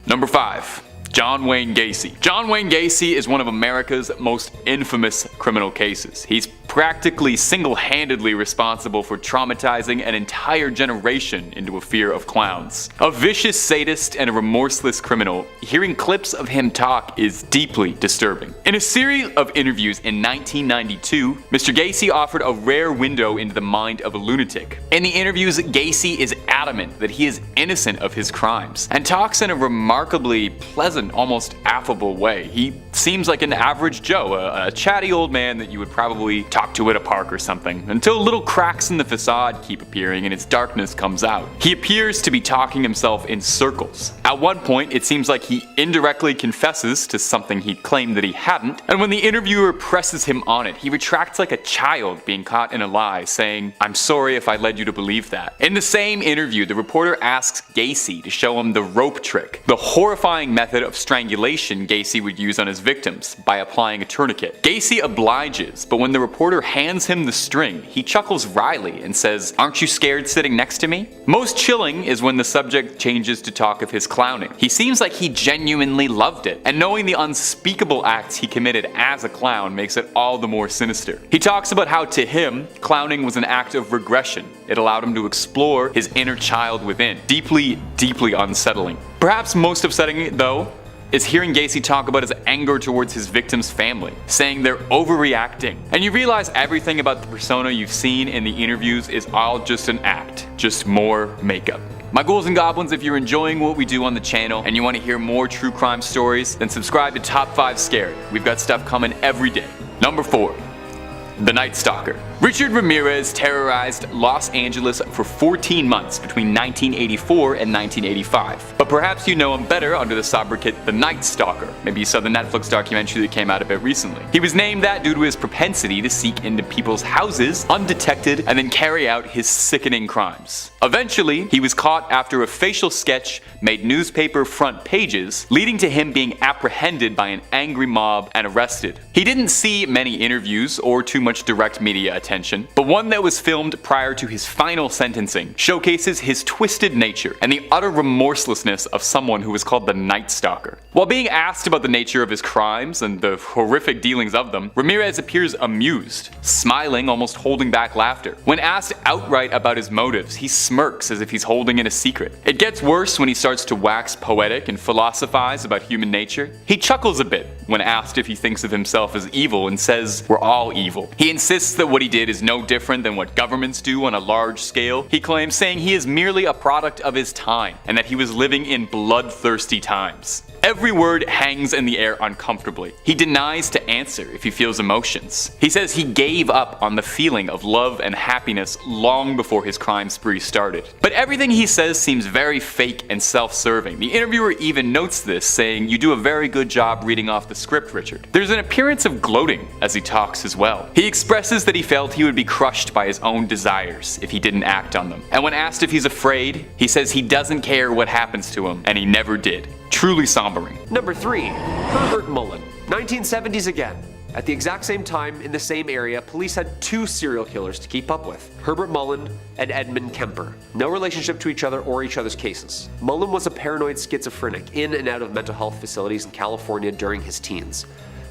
Number 5. John Wayne Gacy. John Wayne Gacy is one of America's most infamous criminal cases. He's practically single-handedly responsible for traumatizing an entire generation into a fear of clowns. A vicious sadist and a remorseless criminal, hearing clips of him talk is deeply disturbing. In a series of interviews in 1992, Mr. Gacy offered a rare window into the mind of a lunatic. In the interviews, Gacy is adamant that he is innocent of his crimes, and talks in a remarkably pleasant, almost affable way. He seems like an average Joe, a chatty old man that you would probably talk to at a park or something, until little cracks in the facade keep appearing and its darkness comes out. He appears to be talking himself in circles. At one point, it seems like he indirectly confesses to something he claimed that he hadn't, and when the interviewer presses him on it, he retracts like a child being caught in a lie, saying, "I'm sorry if I led you to believe that." In the same interview, the reporter asks Gacy to show him the rope trick, the horrifying method of strangulation Gacy would use on his victims by applying a tourniquet. Gacy obliges, but when the reporter hands him the string, he chuckles wryly and says, "Aren't you scared sitting next to me?" Most chilling is when the subject changes to talk of his clowning. He seems like he genuinely loved it, and knowing the unspeakable acts he committed as a clown makes it all the more sinister. He talks about how to him, clowning was an act of regression. It allowed him to explore his inner child within. Deeply, deeply unsettling. Perhaps most upsetting, though, is hearing Gacy talk about his anger towards his victim's family, saying they're overreacting. And you realize everything about the persona you've seen in the interviews is all just an act, just more makeup. My ghouls and goblins, if you're enjoying what we do on the channel and you want to hear more true crime stories, then subscribe to Top 5 Scared. We've got stuff coming every day. Number 4. The Night Stalker. Richard Ramirez terrorized Los Angeles for 14 months between 1984 and 1985. But perhaps you know him better under the sobriquet The Night Stalker. Maybe you saw the Netflix documentary that came out a bit recently. He was named that due to his propensity to seek into people's houses undetected and then carry out his sickening crimes. Eventually, he was caught after a facial sketch made newspaper front pages, leading to him being apprehended by an angry mob and arrested. He didn't see many interviews or too much direct media attention, but one that was filmed prior to his final sentencing showcases his twisted nature and the utter remorselessness of someone who was called the Night Stalker. While being asked about the nature of his crimes and the horrific dealings of them, Ramirez appears amused, smiling, almost holding back laughter. When asked outright about his motives, he smirks as if he's holding in a secret. It gets worse when he starts to wax poetic and philosophize about human nature. He chuckles a bit when asked if he thinks of himself as evil and says, "We're all evil." He insists that what he did is no different than what governments do on a large scale. He claims, saying he is merely a product of his time and that he was living in bloodthirsty times. Every word hangs in the air uncomfortably. He denies to answer if he feels emotions. He says he gave up on the feeling of love and happiness long before his crime spree started. But everything he says seems very fake and self-serving. The interviewer even notes this, saying, "You do a very good job reading off the script, Richard." There's an appearance of gloating as he talks as well. He expresses that he felt he would be crushed by his own desires if he didn't act on them. And when asked if he's afraid, he says he doesn't care what happens to him, and he never did. Truly sombering. Number 3. Herbert Mullen. 1970s again. At the exact same time, in the same area, police had 2 serial killers to keep up with. Herbert Mullen and Edmund Kemper. No relationship to each other or each other's cases. Mullen was a paranoid schizophrenic in and out of mental health facilities in California during his teens.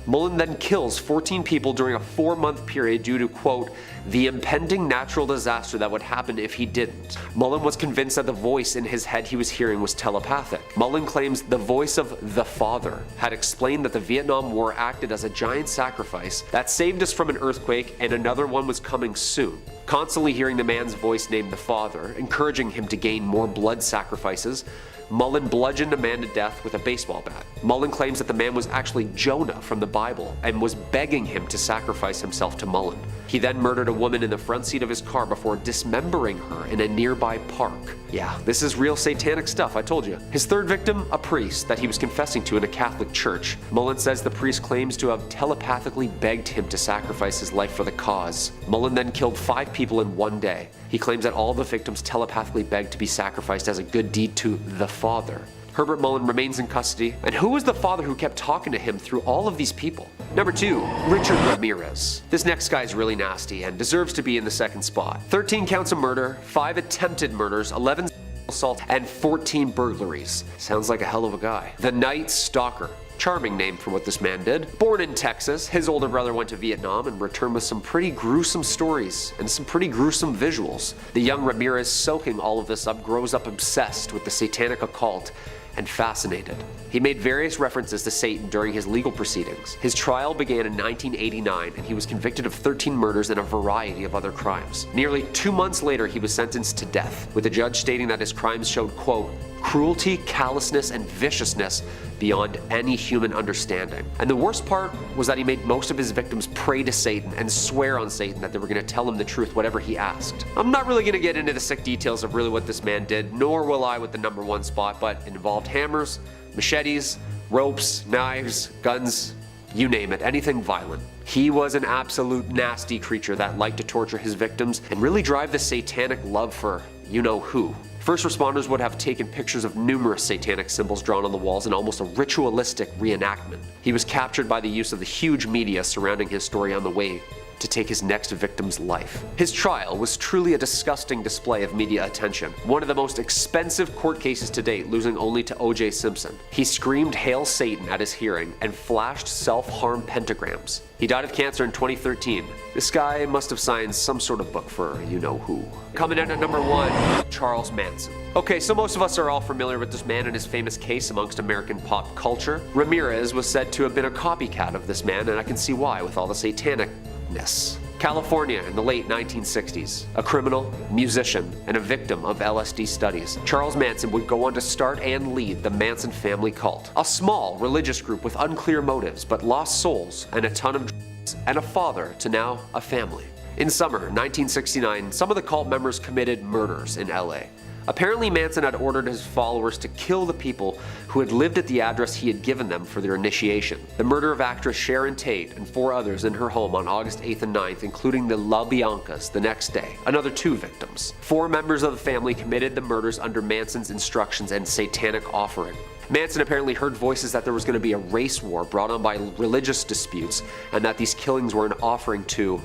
Mullen then kills 14 people during a 4-month period due to, quote, the impending natural disaster that would happen if he didn't. Mullen was convinced that the voice in his head he was hearing was telepathic. Mullen claims the voice of the Father had explained that the Vietnam War acted as a giant sacrifice that saved us from an earthquake and another one was coming soon. Constantly hearing the man's voice named the Father, encouraging him to gain more blood sacrifices, Mullen bludgeoned a man to death with a baseball bat. Mullen claims that the man was actually Jonah from the Bible and was begging him to sacrifice himself to Mullen. He then murdered a woman in the front seat of his car before dismembering her in a nearby park. Yeah, this is real satanic stuff, I told you. His third victim, a priest that he was confessing to in a Catholic church. Mullen says the priest claims to have telepathically begged him to sacrifice his life for the cause. Mullen then killed 5 people in one day. He claims that all the victims telepathically begged to be sacrificed as a good deed to the Father. Herbert Mullen remains in custody, and who was the father who kept talking to him through all of these people? Number 2, Richard Ramirez. This next guy is really nasty and deserves to be in the second spot. 13 counts of murder, 5 attempted murders, 11 assault, and 14 burglaries. Sounds like a hell of a guy. The Night Stalker. Charming name for what this man did. Born in Texas, his older brother went to Vietnam and returned with some pretty gruesome stories and some pretty gruesome visuals. The young Ramirez, soaking all of this up, grows up obsessed with the satanic occult and fascinated. He made various references to Satan during his legal proceedings. His trial began in 1989 and he was convicted of 13 murders and a variety of other crimes. Nearly 2 months later, he was sentenced to death, with the judge stating that his crimes showed, quote, cruelty, callousness, and viciousness beyond any human understanding. And the worst part was that he made most of his victims pray to Satan and swear on Satan that they were going to tell him the truth whatever he asked. I'm not really going to get into the sick details of really what this man did, nor will I with the number one spot, but it involved hammers, machetes, ropes, knives, guns, you name it, anything violent. He was an absolute nasty creature that liked to torture his victims and really drive the satanic love for you-know-who. First responders would have taken pictures of numerous satanic symbols drawn on the walls in almost a ritualistic reenactment. He was captured by the use of the huge media surrounding his story on the way to take his next victim's life. His trial was truly a disgusting display of media attention, one of the most expensive court cases to date, losing only to O.J. Simpson. He screamed "Hail Satan" at his hearing and flashed self-harm pentagrams. He died of cancer in 2013. This guy must have signed some sort of book for you-know-who. Coming in at number 1, Charles Manson. Okay, so most of us are all familiar with this man and his famous case amongst American pop culture. Ramirez was said to have been a copycat of this man, and I can see why with all the satanicness. California in the late 1960s. A criminal, musician, and a victim of LSD studies, Charles Manson would go on to start and lead the Manson family cult. A small religious group with unclear motives but lost souls and a ton of drugs, and a father to now a family. In summer 1969, some of the cult members committed murders in LA. Apparently, Manson had ordered his followers to kill the people who had lived at the address he had given them for their initiation. The murder of actress Sharon Tate and 4 others in her home on August 8th and 9th, including the La Biancas the next day. Another 2 victims. 4 members of the family committed the murders under Manson's instructions and satanic offering. Manson apparently heard voices that there was going to be a race war brought on by religious disputes, and that these killings were an offering to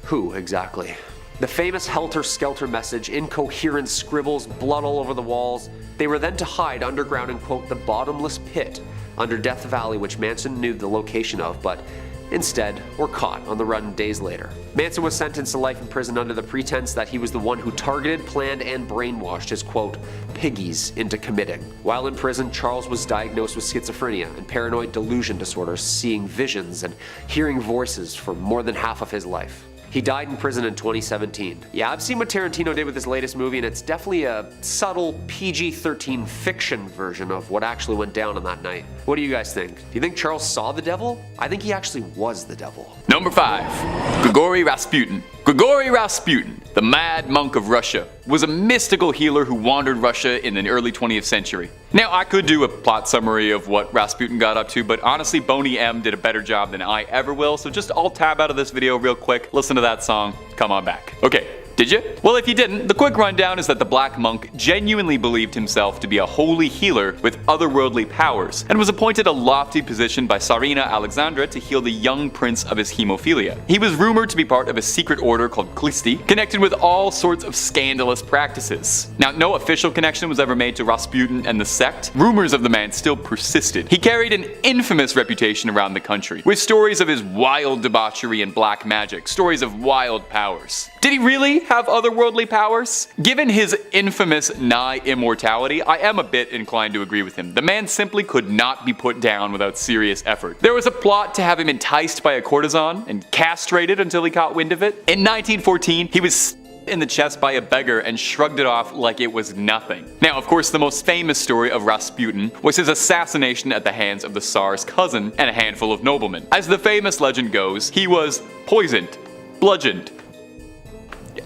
who exactly? The famous helter-skelter message, incoherent scribbles, blood all over the walls. They were then to hide underground in, quote, the bottomless pit under Death Valley, which Manson knew the location of, but instead were caught on the run days later. Manson was sentenced to life in prison under the pretense that he was the one who targeted, planned, and brainwashed his, quote, piggies into committing. While in prison, Charles was diagnosed with schizophrenia and paranoid delusion disorder, seeing visions and hearing voices for more than half of his life. He died in prison in 2017. Yeah, I've seen what Tarantino did with his latest movie, and it's definitely a subtle PG-13 fiction version of what actually went down on that night. What do you guys think? Do you think Charles saw the devil? I think he actually was the devil. Number 5. Grigory Rasputin. Grigory Rasputin, the Mad Monk of Russia, was a mystical healer who wandered Russia in the early 20th century. Now, I could do a plot summary of what Rasputin got up to, but honestly, Boney M did a better job than I ever will, so just I'll tab out of this video real quick, listen to that song, come on back. Okay. Did you? Well, if you didn't, the quick rundown is that the Black Monk genuinely believed himself to be a holy healer with otherworldly powers, and was appointed a lofty position by Tsarina Alexandra to heal the young prince of his hemophilia. He was rumored to be part of a secret order called Klisti, connected with all sorts of scandalous practices. Now, no official connection was ever made to Rasputin and the sect. Rumors of the man still persisted. He carried an infamous reputation around the country, with stories of his wild debauchery and black magic, stories of wild powers. Did he really have otherworldly powers? Given his infamous nigh immortality, I am a bit inclined to agree with him. The man simply could not be put down without serious effort. There was a plot to have him enticed by a courtesan and castrated until he caught wind of it. In 1914, he was in the chest by a beggar and shrugged it off like it was nothing. Now, of course, the most famous story of Rasputin was his assassination at the hands of the Tsar's cousin and a handful of noblemen. As the famous legend goes, he was poisoned, bludgeoned,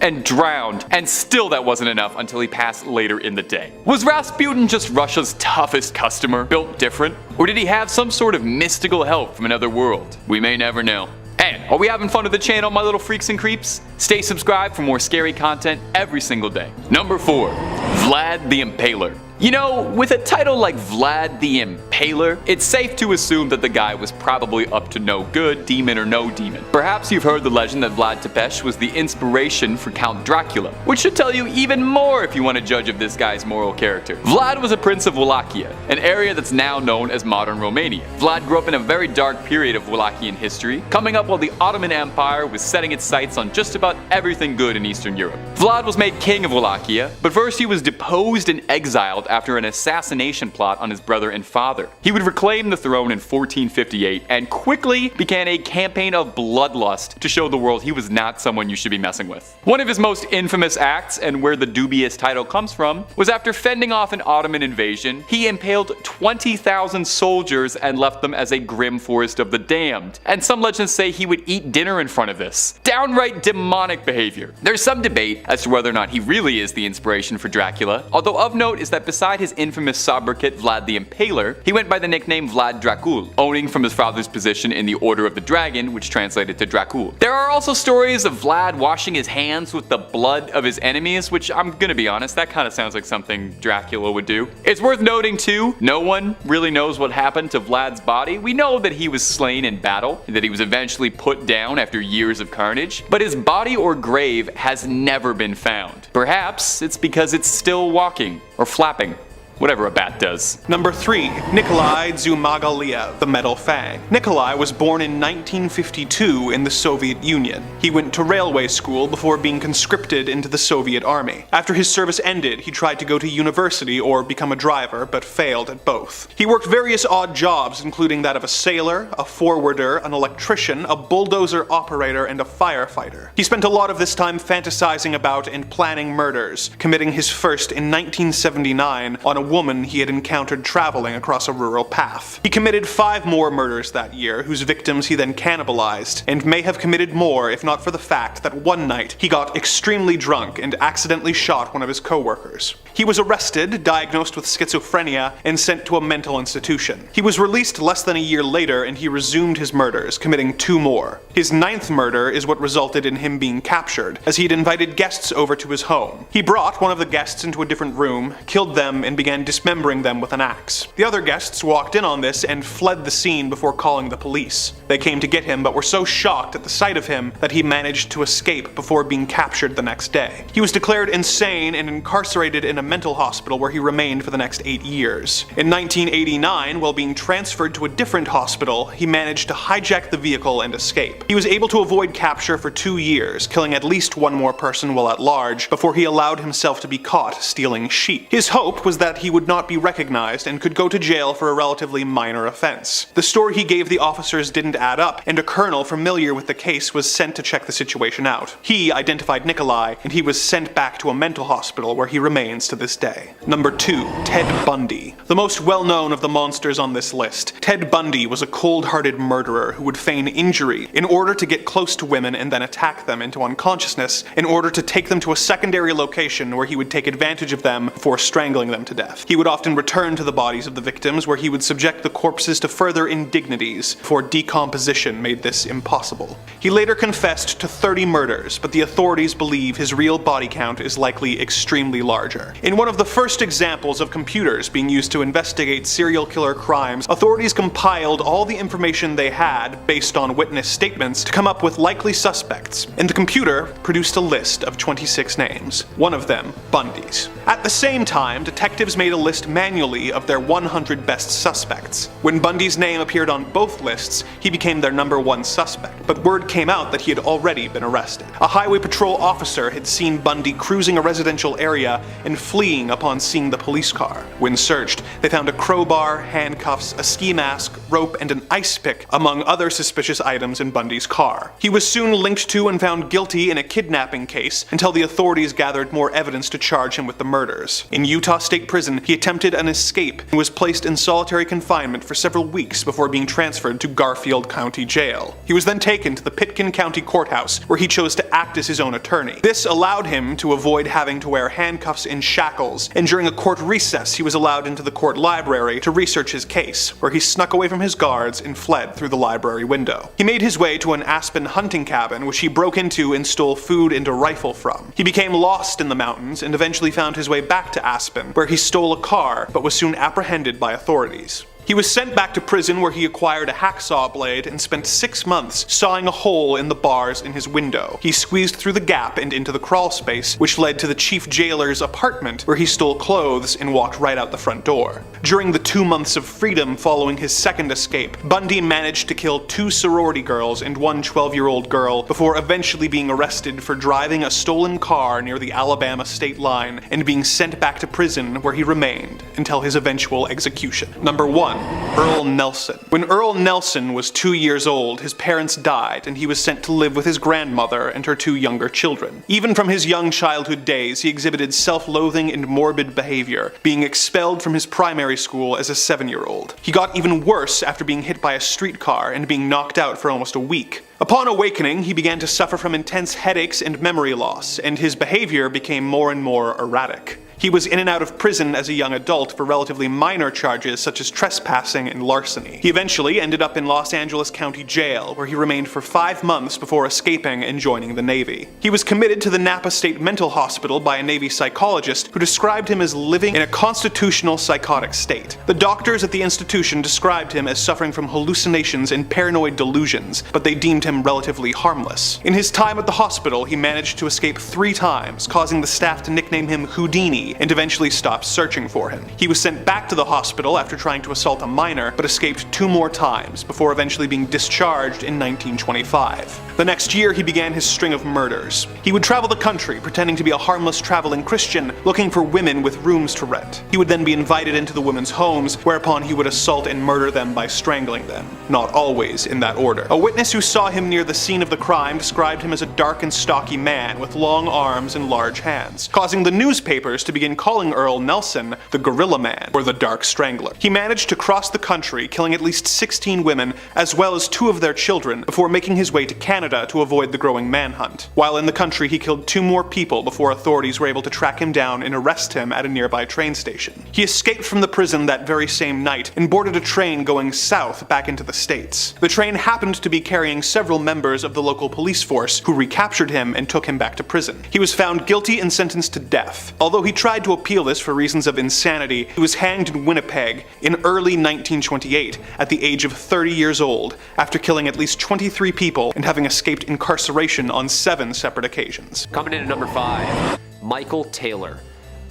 and drowned, and still that wasn't enough until he passed later in the day. Was Rasputin just Russia's toughest customer, built different? Or did he have some sort of mystical help from another world? We may never know. And are we having fun with the channel, my little freaks and creeps? Stay subscribed for more scary content every single day. Number 4. Vlad the Impaler. You know, with a title like Vlad the Impaler, Impaler, it's safe to assume that the guy was probably up to no good, demon or no demon. Perhaps you've heard the legend that Vlad Tepes was the inspiration for Count Dracula, which should tell you even more if you want to judge of this guy's moral character. Vlad was a prince of Wallachia, an area that's now known as modern Romania. Vlad grew up in a very dark period of Wallachian history, coming up while the Ottoman Empire was setting its sights on just about everything good in Eastern Europe. Vlad was made king of Wallachia, but first he was deposed and exiled after an assassination plot on his brother and father. He would reclaim the throne in 1458 and quickly began a campaign of bloodlust to show the world he was not someone you should be messing with. One of his most infamous acts, and where the dubious title comes from, was after fending off an Ottoman invasion, he impaled 20,000 soldiers and left them as a grim forest of the damned. And some legends say he would eat dinner in front of this. Downright demonic behavior. There's some debate as to whether or not he really is the inspiration for Dracula, although of note is that beside his infamous sobriquet Vlad the Impaler, he went by the nickname Vlad Dracul, owning from his father's position in the Order of the Dragon, which translated to Dracul. There are also stories of Vlad washing his hands with the blood of his enemies, which I'm gonna be honest, that kind of sounds like something Dracula would do. It's worth noting too, no one really knows what happened to Vlad's body. We know that he was slain in battle, and that he was eventually put down after years of carnage, but his body or grave has never been found. Perhaps it's because it's still walking, or flapping. Whatever a bat does. Number 3. Nikolai Zhumagaliev, the Metal Fang. Nikolai was born in 1952 in the Soviet Union. He went to railway school before being conscripted into the Soviet army. After his service ended, he tried to go to university or become a driver, but failed at both. He worked various odd jobs, including that of a sailor, a forwarder, an electrician, a bulldozer operator, and a firefighter. He spent a lot of this time fantasizing about and planning murders, committing his first in 1979 on a woman he had encountered traveling across a rural path. He committed 5 more murders that year, whose victims he then cannibalized, and may have committed more if not for the fact that one night he got extremely drunk and accidentally shot one of his co-workers. He was arrested, diagnosed with schizophrenia, and sent to a mental institution. He was released less than a year later, and he resumed his murders, committing 2 more. His 9th murder is what resulted in him being captured, as he'd invited guests over to his home. He brought one of the guests into a different room, killed them, and began dismembering them with an axe. The other guests walked in on this and fled the scene before calling the police. They came to get him, but were so shocked at the sight of him that he managed to escape before being captured the next day. He was declared insane and incarcerated in a mental hospital where he remained for the next 8 years. In 1989, while being transferred to a different hospital, he managed to hijack the vehicle and escape. He was able to avoid capture for 2 years, killing at least 1 more person while at large, before he allowed himself to be caught stealing sheep. His hope was that he would not be recognized and could go to jail for a relatively minor offense. The story he gave the officers didn't add up, and a colonel familiar with the case was sent to check the situation out. He identified Nikolai, and he was sent back to a mental hospital where he remains to this day. Number 2. Ted Bundy. The most well-known of the monsters on this list, Ted Bundy was a cold-hearted murderer who would feign injury in order to get close to women and then attack them into unconsciousness in order to take them to a secondary location where he would take advantage of them before strangling them to death. He would often return to the bodies of the victims, where he would subject the corpses to further indignities, for decomposition made this impossible. He later confessed to 30 murders, but the authorities believe his real body count is likely extremely larger. In one of the first examples of computers being used to investigate serial killer crimes, authorities compiled all the information they had, based on witness statements, to come up with likely suspects, and the computer produced a list of 26 names, one of them Bundy's. At the same time, detectives made a list manually of their 100 best suspects. When Bundy's name appeared on both lists, he became their number 1 suspect, but word came out that he had already been arrested. A highway patrol officer had seen Bundy cruising a residential area and fleeing upon seeing the police car. When searched, they found a crowbar, handcuffs, a ski mask, rope, and an ice pick, among other suspicious items in Bundy's car. He was soon linked to and found guilty in a kidnapping case until the authorities gathered more evidence to charge him with the murders. In Utah State Prison, he attempted an escape and was placed in solitary confinement for several weeks before being transferred to Garfield County Jail. He was then taken to the Pitkin County Courthouse, where he chose to act as his own attorney. This allowed him to avoid having to wear handcuffs and shackles, and during a court recess he was allowed into the court library to research his case, where he snuck away from his guards and fled through the library window. He made his way to an Aspen hunting cabin, which he broke into and stole food and a rifle from. He became lost in the mountains and eventually found his way back to Aspen, where he stole a car but was soon apprehended by authorities. He was sent back to prison where he acquired a hacksaw blade and spent 6 months sawing a hole in the bars in his window. He squeezed through the gap and into the crawl space, which led to the chief jailer's apartment, where he stole clothes and walked right out the front door. During the 2 months of freedom following his second escape, Bundy managed to kill 2 sorority girls and 1 12-year-old girl before eventually being arrested for driving a stolen car near the Alabama state line and being sent back to prison where he remained until his eventual execution. Number 1. Earl Nelson. When Earl Nelson was 2 years old, his parents died and he was sent to live with his grandmother and her 2 younger children. Even from his young childhood days, he exhibited self-loathing and morbid behavior, being expelled from his primary school as a 7-year-old. He got even worse after being hit by a streetcar and being knocked out for almost a week. Upon awakening, he began to suffer from intense headaches and memory loss, and his behavior became more and more erratic. He was in and out of prison as a young adult for relatively minor charges such as trespassing and larceny. He eventually ended up in Los Angeles County Jail, where he remained for 5 months before escaping and joining the Navy. He was committed to the Napa State Mental Hospital by a Navy psychologist who described him as living in a constitutional psychotic state. The doctors at the institution described him as suffering from hallucinations and paranoid delusions, but they deemed him relatively harmless. In his time at the hospital, he managed to escape 3 times, causing the staff to nickname him Houdini and eventually stopped searching for him. He was sent back to the hospital after trying to assault a minor, but escaped 2 more times before eventually being discharged in 1925. The next year, he began his string of murders. He would travel the country pretending to be a harmless traveling Christian, looking for women with rooms to rent. He would then be invited into the women's homes, whereupon he would assault and murder them by strangling them. Not always in that order. A witness who saw him near the scene of the crime described him as a dark and stocky man with long arms and large hands, causing the newspapers to begin calling Earl Nelson the Gorilla Man, or the Dark Strangler. He managed to cross the country, killing at least 16 women, as well as 2 of their children, before making his way to Canada to avoid the growing manhunt. While in the country, he killed 2 more people before authorities were able to track him down and arrest him at a nearby train station. He escaped from the prison that very same night and boarded a train going south back into the States. The train happened to be carrying several members of the local police force who recaptured him and took him back to prison. He was found guilty and sentenced to death. Although he tried to appeal this for reasons of insanity, he was hanged in Winnipeg in early 1928 at the age of 30 years old after killing at least 23 people and having escaped incarceration on 7 separate occasions. Coming in at number 5, Michael Taylor.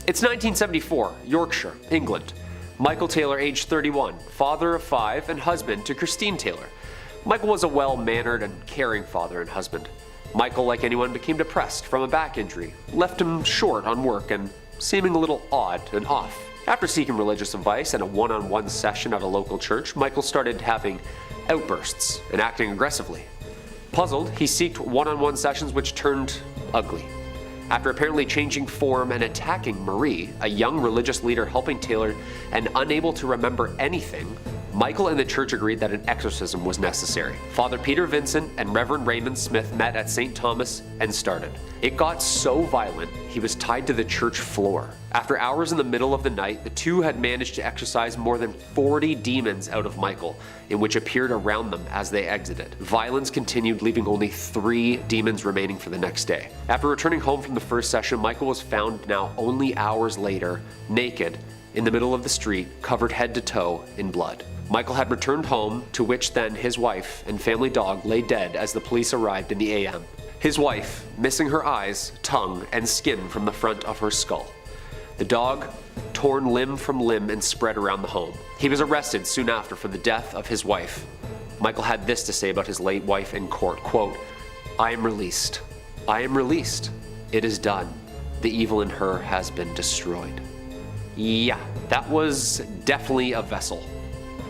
It's 1974, Yorkshire, England. Michael Taylor, age 31, father of 5 and husband to Christine Taylor. Michael was a well-mannered and caring father and husband. Michael, like anyone, became depressed from a back injury, left him short on work and seeming a little odd and off. After seeking religious advice and a one-on-one session at a local church, Michael started having outbursts and acting aggressively. Puzzled, he sought one-on-one sessions which turned ugly. After apparently changing form and attacking Marie, a young religious leader helping Taylor and unable to remember anything, Michael and the church agreed that an exorcism was necessary. Father Peter Vincent and Reverend Raymond Smith met at St. Thomas and started. It got so violent, he was tied to the church floor. After hours in the middle of the night, the two had managed to exorcise more than 40 demons out of Michael, in which appeared around them as they exited. Violence continued, leaving only 3 demons remaining for the next day. After returning home from the first session, Michael was found now only hours later, naked, in the middle of the street, covered head to toe in blood. Michael had returned home, to which then his wife and family dog lay dead as the police arrived in the AM. His wife, missing her eyes, tongue, and skin from the front of her skull. The dog, torn limb from limb and spread around the home. He was arrested soon after for the death of his wife. Michael had this to say about his late wife in court, quote, "I am released. I am released. It is done. The evil in her has been destroyed." Yeah, that was definitely a vessel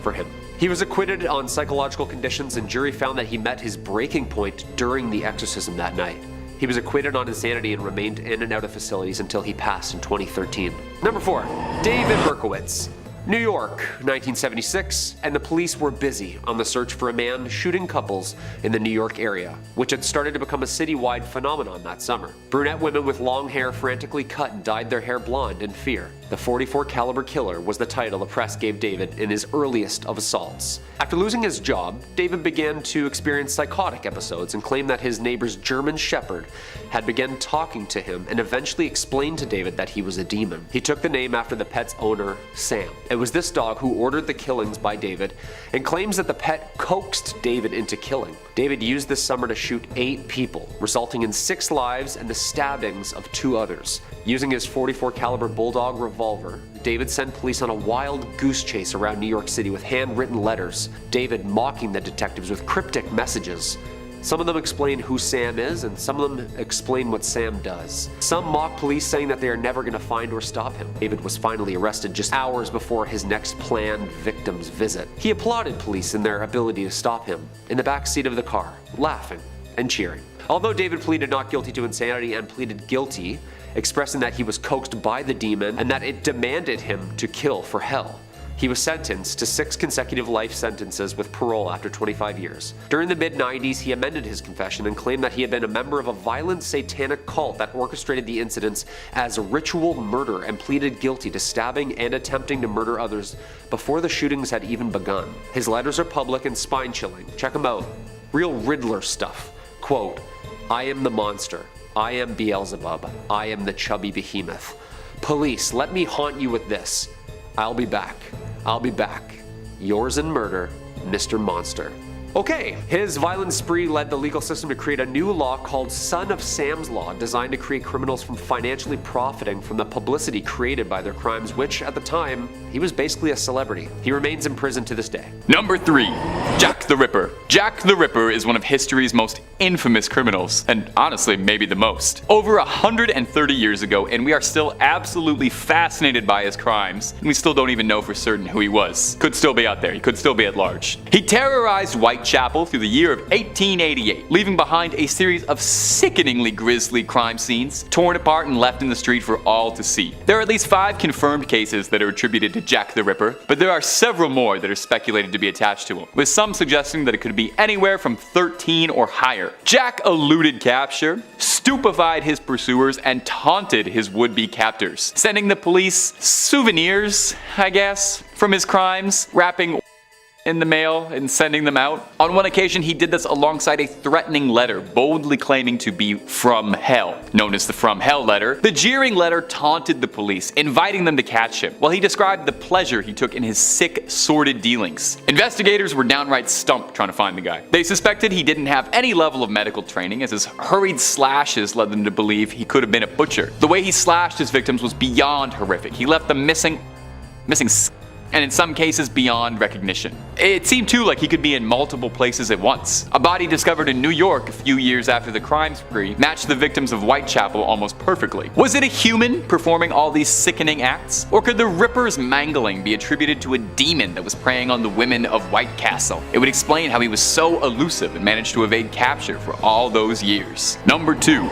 for him. He was acquitted on psychological conditions, and jury found that he met his breaking point during the exorcism that night. He was acquitted on insanity and remained in and out of facilities until he passed in 2013. Number 4, David Berkowitz. New York, 1976, and the police were busy on the search for a man shooting couples in the New York area, which had started to become a citywide phenomenon that summer. Brunette women with long hair frantically cut and dyed their hair blonde in fear. The .44 caliber killer was the title the press gave David in his earliest of assaults. After losing his job, David began to experience psychotic episodes and claimed that his neighbor's German shepherd had begun talking to him and eventually explained to David that he was a demon. He took the name after the pet's owner, Sam. It was this dog who ordered the killings by David and claims that the pet coaxed David into killing. David used this summer to shoot 8 people, resulting in 6 lives and the stabbings of 2 others. Using his .44 caliber bulldog revolver, David sent police on a wild goose chase around New York City with handwritten letters, David mocking the detectives with cryptic messages. Some of them explain who Sam is, and some of them explain what Sam does. Some mock police, saying that they are never going to find or stop him. David was finally arrested just hours before his next planned victim's visit. He applauded police in their ability to stop him, in the back seat of the car, laughing and cheering. Although David pleaded not guilty to insanity and pleaded guilty, expressing that he was coaxed by the demon and that it demanded him to kill for hell, he was sentenced to 6 consecutive life sentences with parole after 25 years. During the mid-90s, he amended his confession and claimed that he had been a member of a violent satanic cult that orchestrated the incidents as ritual murder and pleaded guilty to stabbing and attempting to murder others before the shootings had even begun. His letters are public and spine-chilling. Check them out. Real Riddler stuff. Quote, "I am the monster. I am Beelzebub. I am the chubby behemoth. Police, let me haunt you with this. I'll be back. I'll be back. Yours in murder, Mr. Monster." Okay, his violent spree led the legal system to create a new law called Son of Sam's Law, designed to create criminals from financially profiting from the publicity created by their crimes, which at the time, he was basically a celebrity. He remains in prison to this day. Number 3. Jack the Ripper. Jack the Ripper is one of history's most infamous criminals, and honestly, maybe the most. Over 130 years ago, and we are still absolutely fascinated by his crimes, and we still don't even know for certain who he was. Could still be out there, he could still be at large. He terrorized Whitechapel through the year of 1888, leaving behind a series of sickeningly grisly crime scenes, torn apart and left in the street for all to see. There are at least 5 confirmed cases that are attributed to Jack the Ripper, but there are several more that are speculated to be attached to him, with some suggesting that it could be anywhere from 13 or higher. Jack eluded capture, stupefied his pursuers, and taunted his would-be captors, sending the police souvenirs, I guess, from his crimes, wrapping in the mail and sending them out. On one occasion, he did this alongside a threatening letter, boldly claiming to be from hell, known as the From Hell letter. The jeering letter taunted the police, inviting them to catch him, while he described the pleasure he took in his sick, sordid dealings. Investigators were downright stumped trying to find the guy. They suspected he didn't have any level of medical training, as his hurried slashes led them to believe he could have been a butcher. The way he slashed his victims was beyond horrific. He left them missing and in some cases beyond recognition. It seemed too like he could be in multiple places at once. A body discovered in New York a few years after the crime spree matched the victims of Whitechapel almost perfectly. Was it a human performing all these sickening acts? Or could the Ripper's mangling be attributed to a demon that was preying on the women of White Castle? It would explain how he was so elusive and managed to evade capture for all those years. Number 2.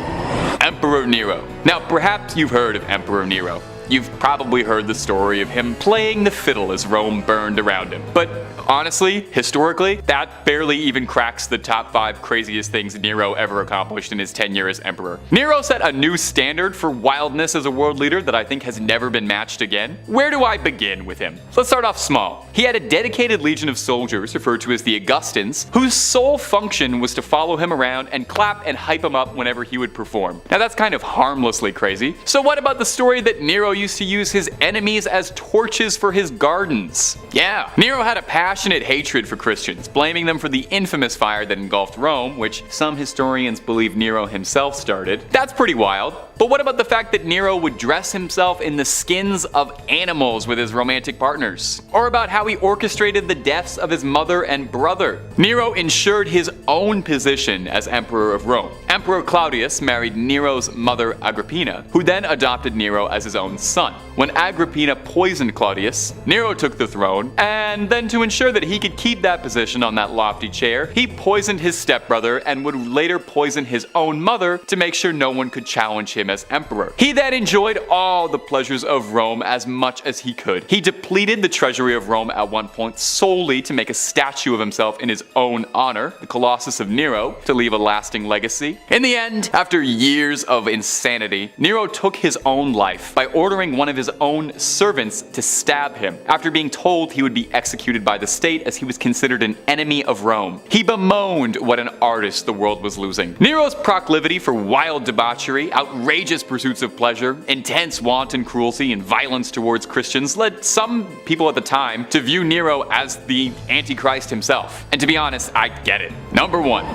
Emperor Nero. Now perhaps you've heard of Emperor Nero. You've probably heard the story of him playing the fiddle as Rome burned around him. But honestly, historically, that barely even cracks the top 5 craziest things Nero ever accomplished in his tenure as emperor. Nero set a new standard for wildness as a world leader that I think has never been matched again. Where do I begin with him? Let's start off small. He had a dedicated legion of soldiers, referred to as the Augustans, whose sole function was to follow him around and clap and hype him up whenever he would perform. Now that's kind of harmlessly crazy. So what about the story that Nero used to use his enemies as torches for his gardens? Yeah, Nero had a passionate hatred for Christians, blaming them for the infamous fire that engulfed Rome, which some historians believe Nero himself started. That's pretty wild. But what about the fact that Nero would dress himself in the skins of animals with his romantic partners? Or about how he orchestrated the deaths of his mother and brother? Nero ensured his own position as emperor of Rome. Emperor Claudius married Nero's mother Agrippina, who then adopted Nero as his own son. When Agrippina poisoned Claudius, Nero took the throne, and then to ensure that he could keep that position on that lofty chair, he poisoned his stepbrother and would later poison his own mother to make sure no one could challenge him as emperor. He then enjoyed all the pleasures of Rome as much as he could. He depleted the treasury of Rome at one point solely to make a statue of himself in his own honor, the Colossus of Nero, to leave a lasting legacy. In the end, after years of insanity, Nero took his own life by ordering one of his own servants to stab him after being told he would be executed by the state as he was considered an enemy of Rome. He bemoaned what an artist the world was losing. Nero's proclivity for wild debauchery, outrageous pursuits of pleasure, intense wanton cruelty, and violence towards Christians led some people at the time to view Nero as the Antichrist himself. And to be honest, I get it. Number 1.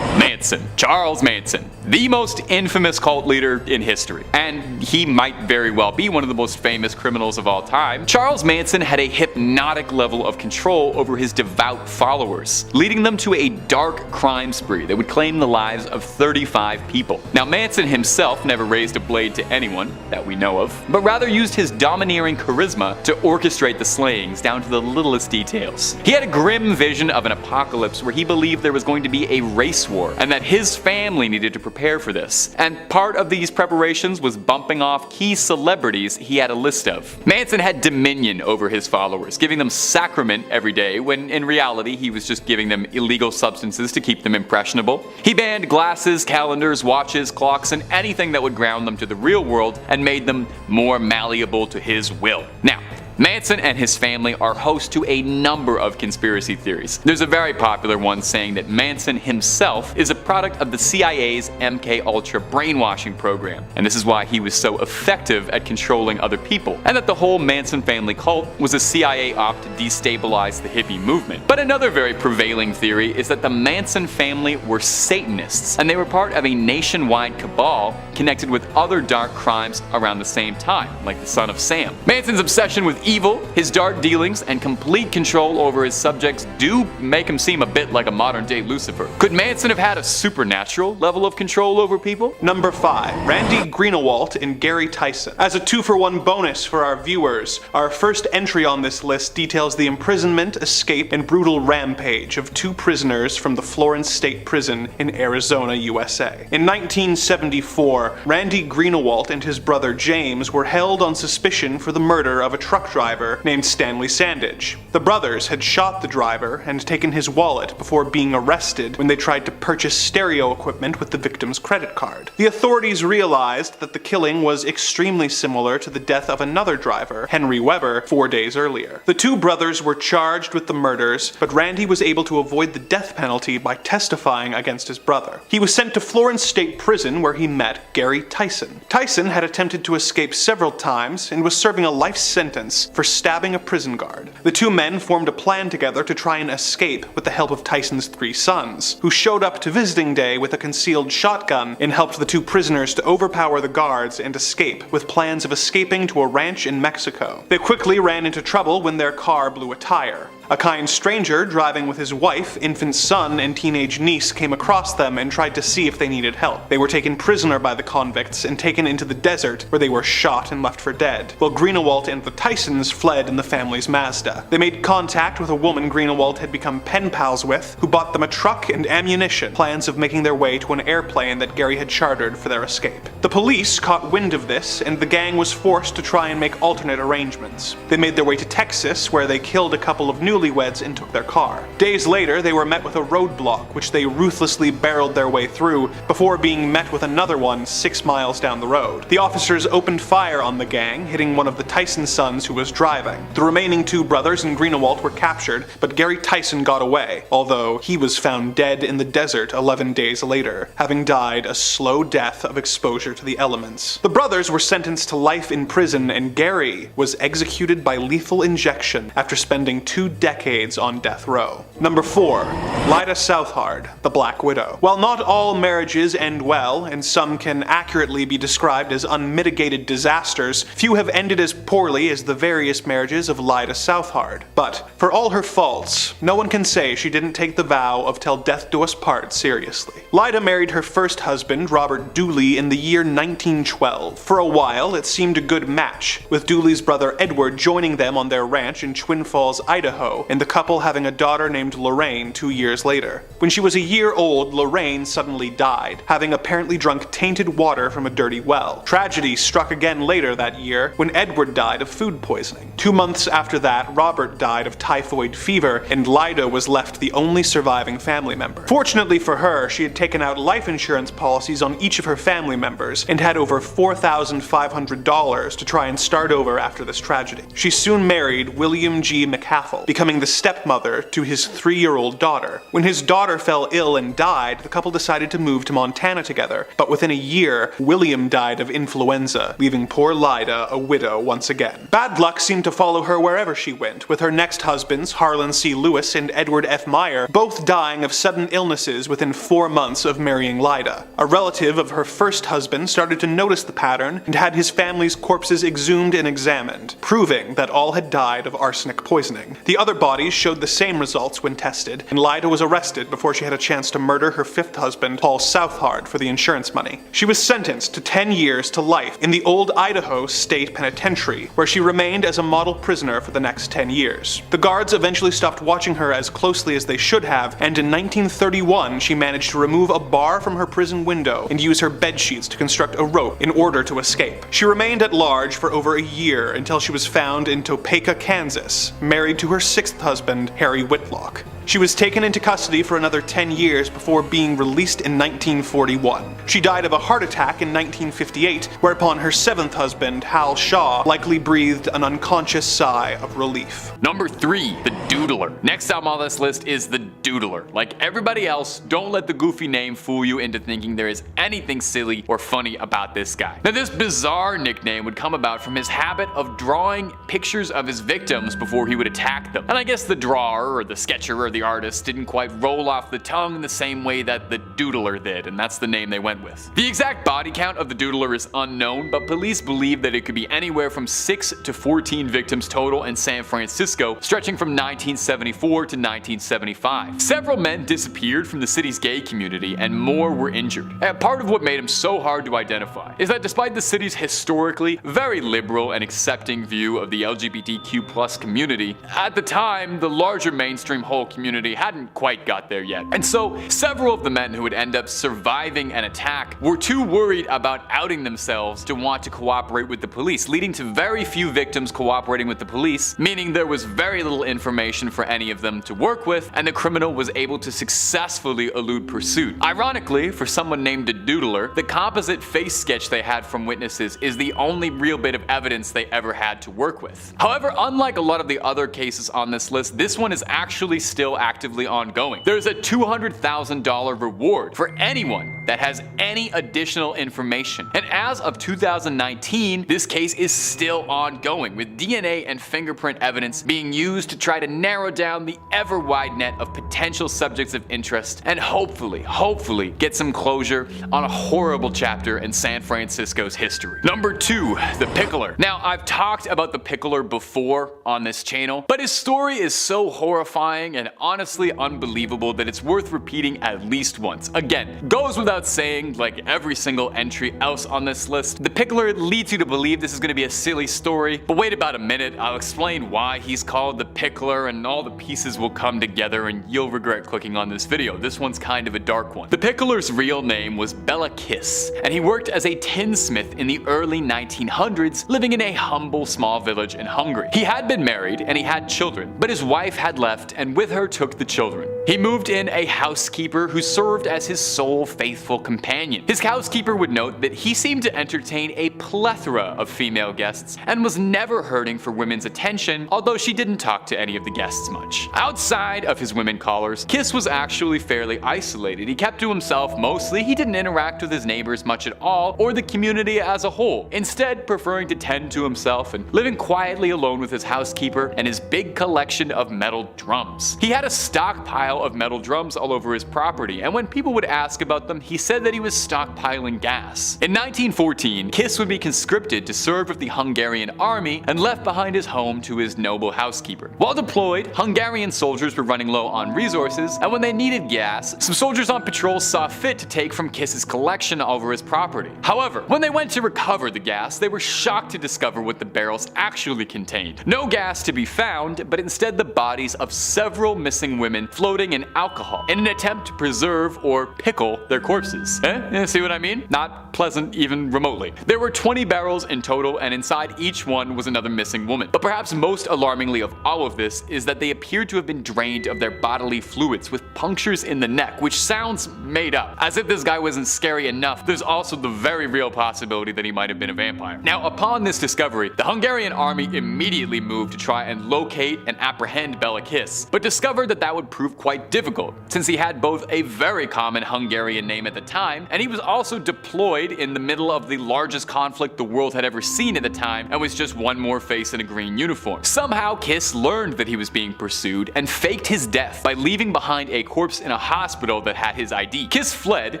Manson. Charles Manson. The most infamous cult leader in history. And he might very well be one of the most famous criminals of all time. Charles Manson had a hypnotic level of control over his devout followers, leading them to a dark crime spree that would claim the lives of 35 people. Now, Manson himself never raised a blade to anyone that we know of, but rather used his domineering charisma to orchestrate the slayings down to the littlest details. He had a grim vision of an apocalypse where he believed there was going to be a race war and that his family needed to prepare for this. And part of these preparations was bumping off key celebrities he had a list of. Manson had dominion over his followers, giving them sacrament every day when in reality he was just giving them illegal substances to keep them impressionable. He banned glasses, calendars, watches, clocks, and anything that would ground them to the real world and made them more malleable to his will. Now, Manson and his family are host to a number of conspiracy theories. There's a very popular one saying that Manson himself is a product of the CIA's MK Ultra brainwashing program, and this is why he was so effective at controlling other people, and that the whole Manson family cult was a CIA op to destabilize the hippie movement. But another very prevailing theory is that the Manson family were Satanists, and they were part of a nationwide cabal connected with other dark crimes around the same time, like the Son of Sam. Manson's obsession with evil, his dark dealings, and complete control over his subjects do make him seem a bit like a modern-day Lucifer. Could Manson have had a supernatural level of control over people? Number 5. Randy Greenawalt and Gary Tyson. As a 2-for-1 bonus for our viewers, our first entry on this list details the imprisonment, escape, and brutal rampage of 2 prisoners from the Florence State Prison in Arizona, USA. In 1974, Randy Greenawalt and his brother James were held on suspicion for the murder of a truck driver named Stanley Sandage. The brothers had shot the driver and taken his wallet before being arrested when they tried to purchase stereo equipment with the victim's credit card. The authorities realized that the killing was extremely similar to the death of another driver, Henry Weber, 4 days earlier. The 2 brothers were charged with the murders, but Randy was able to avoid the death penalty by testifying against his brother. He was sent to Florence State Prison where he met Gary Tyson. Tyson had attempted to escape several times and was serving a life sentence for stabbing a prison guard. The 2 men formed a plan together to try and escape with the help of Tyson's 3 sons, who showed up to visiting day with a concealed shotgun and helped the 2 prisoners to overpower the guards and escape, with plans of escaping to a ranch in Mexico. They quickly ran into trouble when their car blew a tire. A kind stranger driving with his wife, infant son, and teenage niece came across them and tried to see if they needed help. They were taken prisoner by the convicts and taken into the desert where they were shot and left for dead, while Greenawalt and the Tysons fled in the family's Mazda. They made contact with a woman Greenawalt had become pen pals with, who bought them a truck and ammunition, plans of making their way to an airplane that Gary had chartered for their escape. The police caught wind of this, and the gang was forced to try and make alternate arrangements. They made their way to Texas, where they killed a couple of newlyweds and took their car. Days later, they were met with a roadblock, which they ruthlessly barreled their way through, before being met with another one 6 miles down the road. The officers opened fire on the gang, hitting one of the Tyson sons who was driving. The remaining 2 brothers and Greenawalt were captured, but Gary Tyson got away, although he was found dead in the desert 11 days later, having died a slow death of exposure to the elements. The brothers were sentenced to life in prison, and Gary was executed by lethal injection after spending 2 decades on death row. Number 4. Lyda Southard, the Black Widow. While not all marriages end well, and some can accurately be described as unmitigated disasters, few have ended as poorly as the various marriages of Lyda Southard. But, for all her faults, no one can say she didn't take the vow of till death do us part seriously. Lyda married her first husband, Robert Dooley, in the year 1912. For a while, it seemed a good match, with Dooley's brother Edward joining them on their ranch in Twin Falls, Idaho, Idaho, and the couple having a daughter named Lorraine 2 years later. When she was a year old, Lorraine suddenly died, having apparently drunk tainted water from a dirty well. Tragedy struck again later that year when Edward died of food poisoning. 2 months after that, Robert died of typhoid fever, and Lyda was left the only surviving family member. Fortunately for her, she had taken out life insurance policies on each of her family members and had over $4,500 to try and start over after this tragedy. She soon married William G. McCaffell, becoming the stepmother to his 3-year-old daughter. When his daughter fell ill and died, the couple decided to move to Montana together, but within a year, William died of influenza, leaving poor Lyda a widow once again. Bad luck seemed to follow her wherever she went, with her next husbands, Harlan C. Lewis and Edward F. Meyer, both dying of sudden illnesses within 4 months of marrying Lyda. A relative of her first husband started to notice the pattern and had his family's corpses exhumed and examined, proving that all had died of arsenic poisoning. The other bodies showed the same results when tested, and Lyda was arrested before she had a chance to murder her 5th husband, Paul Southard, for the insurance money. She was sentenced to 10 years to life in the old Idaho State Penitentiary, where she remained as a model prisoner for the next 10 years. The guards eventually stopped watching her as closely as they should have, and in 1931 she managed to remove a bar from her prison window and use her bed sheets to construct a rope in order to escape. She remained at large for over a year until she was found in Topeka, Kansas, married to her 6th husband, Harry Whitlock. She was taken into custody for another 10 years before being released in 1941. She died of a heart attack in 1958, whereupon her 7th husband, Hal Shaw, likely breathed an unconscious sigh of relief. Number 3, the Doodler. Next time on this list is the Doodler. Like everybody else, don't let the goofy name fool you into thinking there is anything silly or funny about this guy. Now, this bizarre nickname would come about from his habit of drawing pictures of his victims before he would attack them. And I guess the drawer or the sketcher or the artist didn't quite roll off the tongue the same way that the Doodler did, and that's the name they went with. The exact body count of the Doodler is unknown, but police believe that it could be anywhere from 6 to 14 victims total in San Francisco, stretching from 1974 to 1975. Several men disappeared from the city's gay community, and more were injured. And part of what made him so hard to identify is that despite the city's historically very liberal and accepting view of the LGBTQ+ community, at the time, the larger mainstream whole community hadn't quite got there yet. And so, several of the men who would end up surviving an attack were too worried about outing themselves to want to cooperate with the police, leading to very few victims cooperating with the police, meaning there was very little information for any of them to work with, and the criminal was able to successfully elude pursuit. Ironically, for someone named the Doodler, the composite face sketch they had from witnesses is the only real bit of evidence they ever had to work with. However, unlike a lot of the other cases on this list, this one is actually still actively ongoing. There's a $200,000 reward for anyone that has any additional information. And as of 2019, this case is still ongoing, with DNA and fingerprint evidence being used to try to narrow down the ever wide net of potential subjects of interest and hopefully get some closure on a horrible chapter in San Francisco's history. Number 2, the Pickler. Now, I've talked about the Pickler before on this channel, but his story is so horrifying and honestly unbelievable that it's worth repeating at least once. Again, goes without saying, like every single entry else on this list, the Pickler leads you to believe this is going to be a silly story, but wait about a minute, I'll explain why he's called the Pickler and all the pieces will come together and you'll regret clicking on this video. This one's kind of a dark one. The Pickler's real name was Bela Kiss, and he worked as a tinsmith in the early 1900s, living in a humble small village in Hungary. He had been married and he had children, but his wife had left and with her took the children. He moved in a housekeeper who served as his sole faithful companion. His housekeeper would note that he seemed to entertain a plethora of female guests and was never hurting for women's attention, although she didn't talk to any of the guests much. Outside of his women callers, Kiss was actually fairly isolated. He kept to himself mostly, he didn't interact with his neighbors much at all, or the community as a whole, instead preferring to tend to himself and living quietly alone with his housekeeper and his big collection of metal drums. He had a stockpile of metal drums all over his property, and when people would ask about them, he he said that he was stockpiling gas. In 1914, Kiss would be conscripted to serve with the Hungarian army and left behind his home to his noble housekeeper. While deployed, Hungarian soldiers were running low on resources, and when they needed gas, some soldiers on patrol saw fit to take from Kiss's collection over his property. However, when they went to recover the gas, they were shocked to discover what the barrels actually contained. No gas to be found, but instead the bodies of several missing women floating in alcohol in an attempt to preserve or pickle their corpses. See what I mean? Not pleasant even remotely. There were 20 barrels in total, and inside each one was another missing woman. But perhaps most alarmingly of all of this is that they appeared to have been drained of their bodily fluids with punctures in the neck, which sounds made up. As if this guy wasn't scary enough, there's also the very real possibility that he might have been a vampire. Now, upon this discovery, the Hungarian army immediately moved to try and locate and apprehend Bela Kiss, but discovered that that would prove quite difficult, since he had both a very common Hungarian name at the time, and he was also deployed in the middle of the largest conflict the world had ever seen at the time, and was just one more face in a green uniform. Somehow, Kiss learned that he was being pursued and faked his death by leaving behind a corpse in a hospital that had his ID. Kiss fled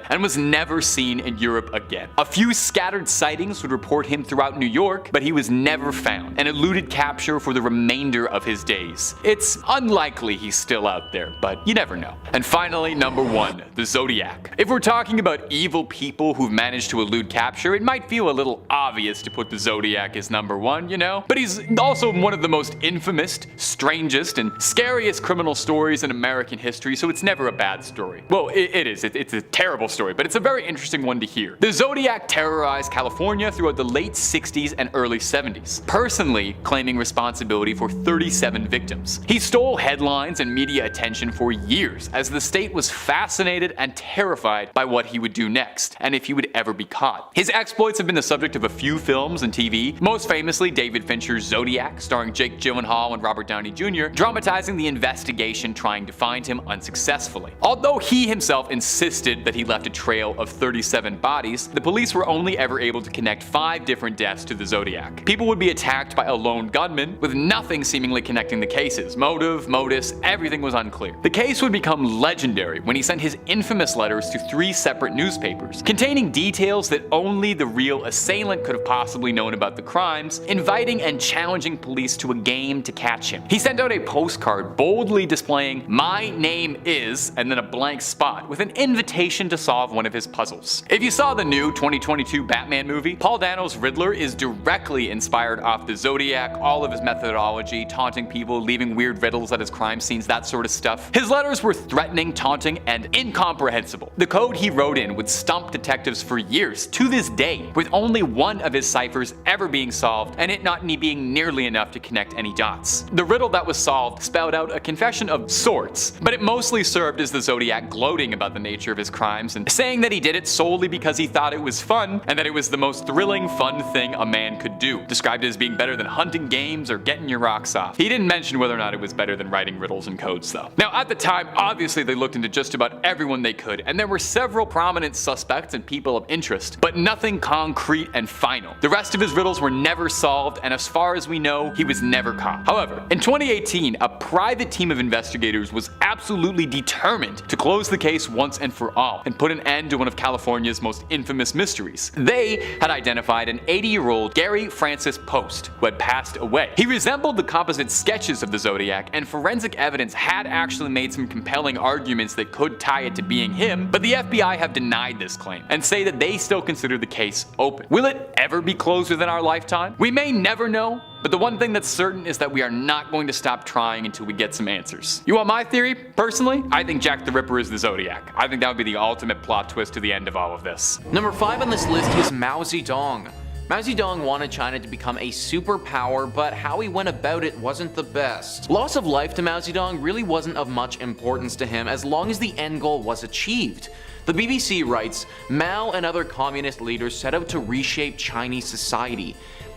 and was never seen in Europe again. A few scattered sightings would report him throughout New York, but he was never found and eluded capture for the remainder of his days. It's unlikely he's still out there, but you never know. And finally, number 1, the Zodiac. If we're talking about evil people who've managed to elude capture, it might feel a little obvious to put the Zodiac as number 1, you know? But he's also one of the most infamous, strangest, and scariest criminal stories in American history, so it's never a bad story. Well, it is. It's a terrible story, but it's a very interesting one to hear. The Zodiac terrorized California throughout the late 60s and early 70s, personally claiming responsibility for 37 victims. He stole headlines and media attention for years, as the state was fascinated and terrified by what he would do next, and if he would ever be caught. His exploits have been the subject of a few films and TV, most famously David Fincher's Zodiac, starring Jake Gyllenhaal and Robert Downey Jr., dramatizing the investigation trying to find him unsuccessfully. Although he himself insisted that he left a trail of 37 bodies, the police were only ever able to connect 5 different deaths to the Zodiac. People would be attacked by a lone gunman, with nothing seemingly connecting the cases. Motive, modus, everything was unclear. The case would become legendary when he sent his infamous letters to 3 separate newspapers, containing details that only the real assailant could have possibly known about the crimes, inviting and challenging police to a game to catch him. He sent out a postcard boldly displaying "My name is," and then a blank spot, with an invitation to solve one of his puzzles. If you saw the new 2022 Batman movie, Paul Dano's Riddler is directly inspired off the Zodiac, all of his methodology, taunting people, leaving weird riddles at his crime scenes, that sort of stuff. His letters were threatening, taunting, and incomprehensible. The code he wrote in would stump detectives for years, to this day, with only one of his ciphers ever being solved, and it not being nearly enough to connect any dots. The riddle that was solved spelled out a confession of sorts, but it mostly served as the Zodiac gloating about the nature of his crimes and saying that he did it solely because he thought it was fun and that it was the most thrilling, fun thing a man could do, described it as being better than hunting games or getting your rocks off. He didn't mention whether or not it was better than writing riddles and codes though. Now at the time, obviously they looked into just about everyone they could, and there were several prominent suspects and people of interest, but nothing concrete and final. The rest of his riddles were never solved, and as far as we know, he was never caught. However, in 2018, a private team of investigators was absolutely determined to close the case once and for all, and put an end to one of California's most infamous mysteries. They had identified an 80-year-old Gary Francis Post, who had passed away. He resembled the composite sketches of the Zodiac, and forensic evidence had actually made some compelling arguments that could tie it to being him, but the FBI have denied this claim, and say that they still consider the case open. Will it ever be closed within our lifetime? We may never know, but the one thing that's certain is that we are not going to stop trying until we get some answers. You want my theory? Personally, I think Jack the Ripper is the Zodiac. I think that would be the ultimate plot twist to the end of all of this. Number 5 on this list is Mao Zedong. Mao Zedong wanted China to become a superpower, but how he went about it wasn't the best. Loss of life to Mao Zedong really wasn't of much importance to him as long as the end goal was achieved. The BBC writes, Mao and other communist leaders set out to reshape Chinese society.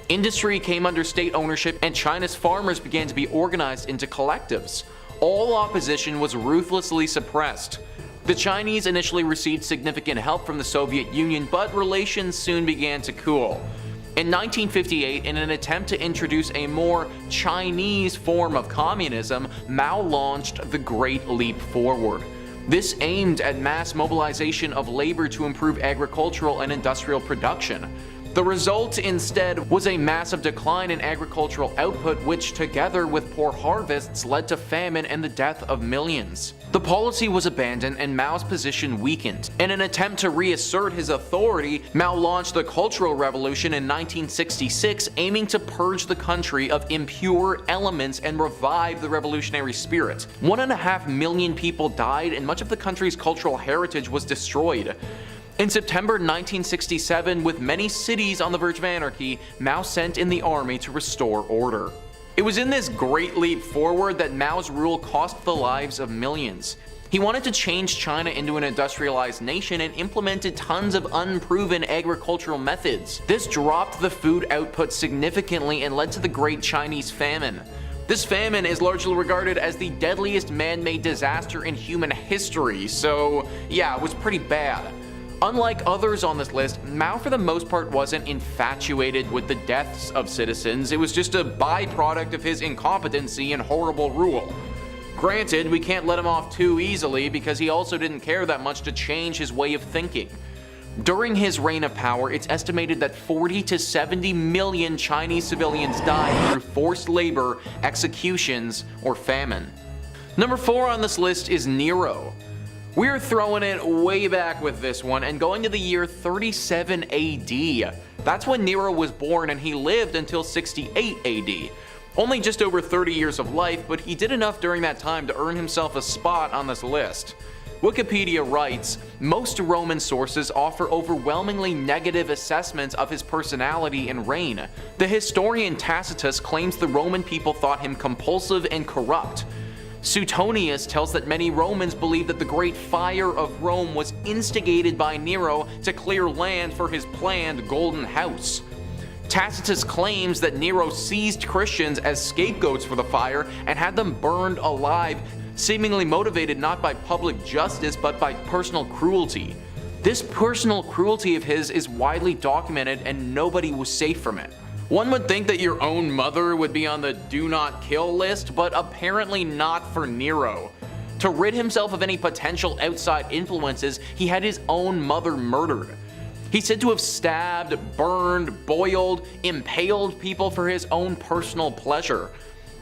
Industry came under state ownership and China's farmers began to be organized into collectives. All opposition was ruthlessly suppressed. The Chinese initially received significant help from the Soviet Union, but relations soon began to cool. In 1958, in an attempt to introduce a more Chinese form of communism, Mao launched the Great Leap Forward. This aimed at mass mobilization of labor to improve agricultural and industrial production. The result instead was a massive decline in agricultural output, which together with poor harvests led to famine and the death of millions. The policy was abandoned and Mao's position weakened. In an attempt to reassert his authority, Mao launched the Cultural Revolution in 1966, aiming to purge the country of impure elements and revive the revolutionary spirit. 1.5 million people died and much of the country's cultural heritage was destroyed. In September 1967, with many cities on the verge of anarchy, Mao sent in the army to restore order. It was in this great leap forward that Mao's rule cost the lives of millions. He wanted to change China into an industrialized nation and implemented tons of unproven agricultural methods. This dropped the food output significantly and led to the Great Chinese Famine. This famine is largely regarded as the deadliest man-made disaster in human history, so yeah, it was pretty bad. Unlike others on this list, Mao for the most part wasn't infatuated with the deaths of citizens. It was just a byproduct of his incompetency and horrible rule. Granted, we can't let him off too easily because he also didn't care that much to change his way of thinking. During his reign of power, it's estimated that 40 to 70 million Chinese civilians died through forced labor, executions, or famine. Number 4 on this list is Nero. We're throwing it way back with this one and going to the year 37 AD. That's when Nero was born and he lived until 68 AD. Only just over 30 years of life, but he did enough during that time to earn himself a spot on this list. Wikipedia writes, most Roman sources offer overwhelmingly negative assessments of his personality and reign. The historian Tacitus claims the Roman people thought him compulsive and corrupt. Suetonius tells that many Romans believed that the Great Fire of Rome was instigated by Nero to clear land for his planned Golden House. Tacitus claims that Nero seized Christians as scapegoats for the fire and had them burned alive, seemingly motivated not by public justice but by personal cruelty. This personal cruelty of his is widely documented and nobody was safe from it. One would think that your own mother would be on the do not kill list, but apparently not for Nero. To rid himself of any potential outside influences, he had his own mother murdered. He's said to have stabbed, burned, boiled, impaled people for his own personal pleasure.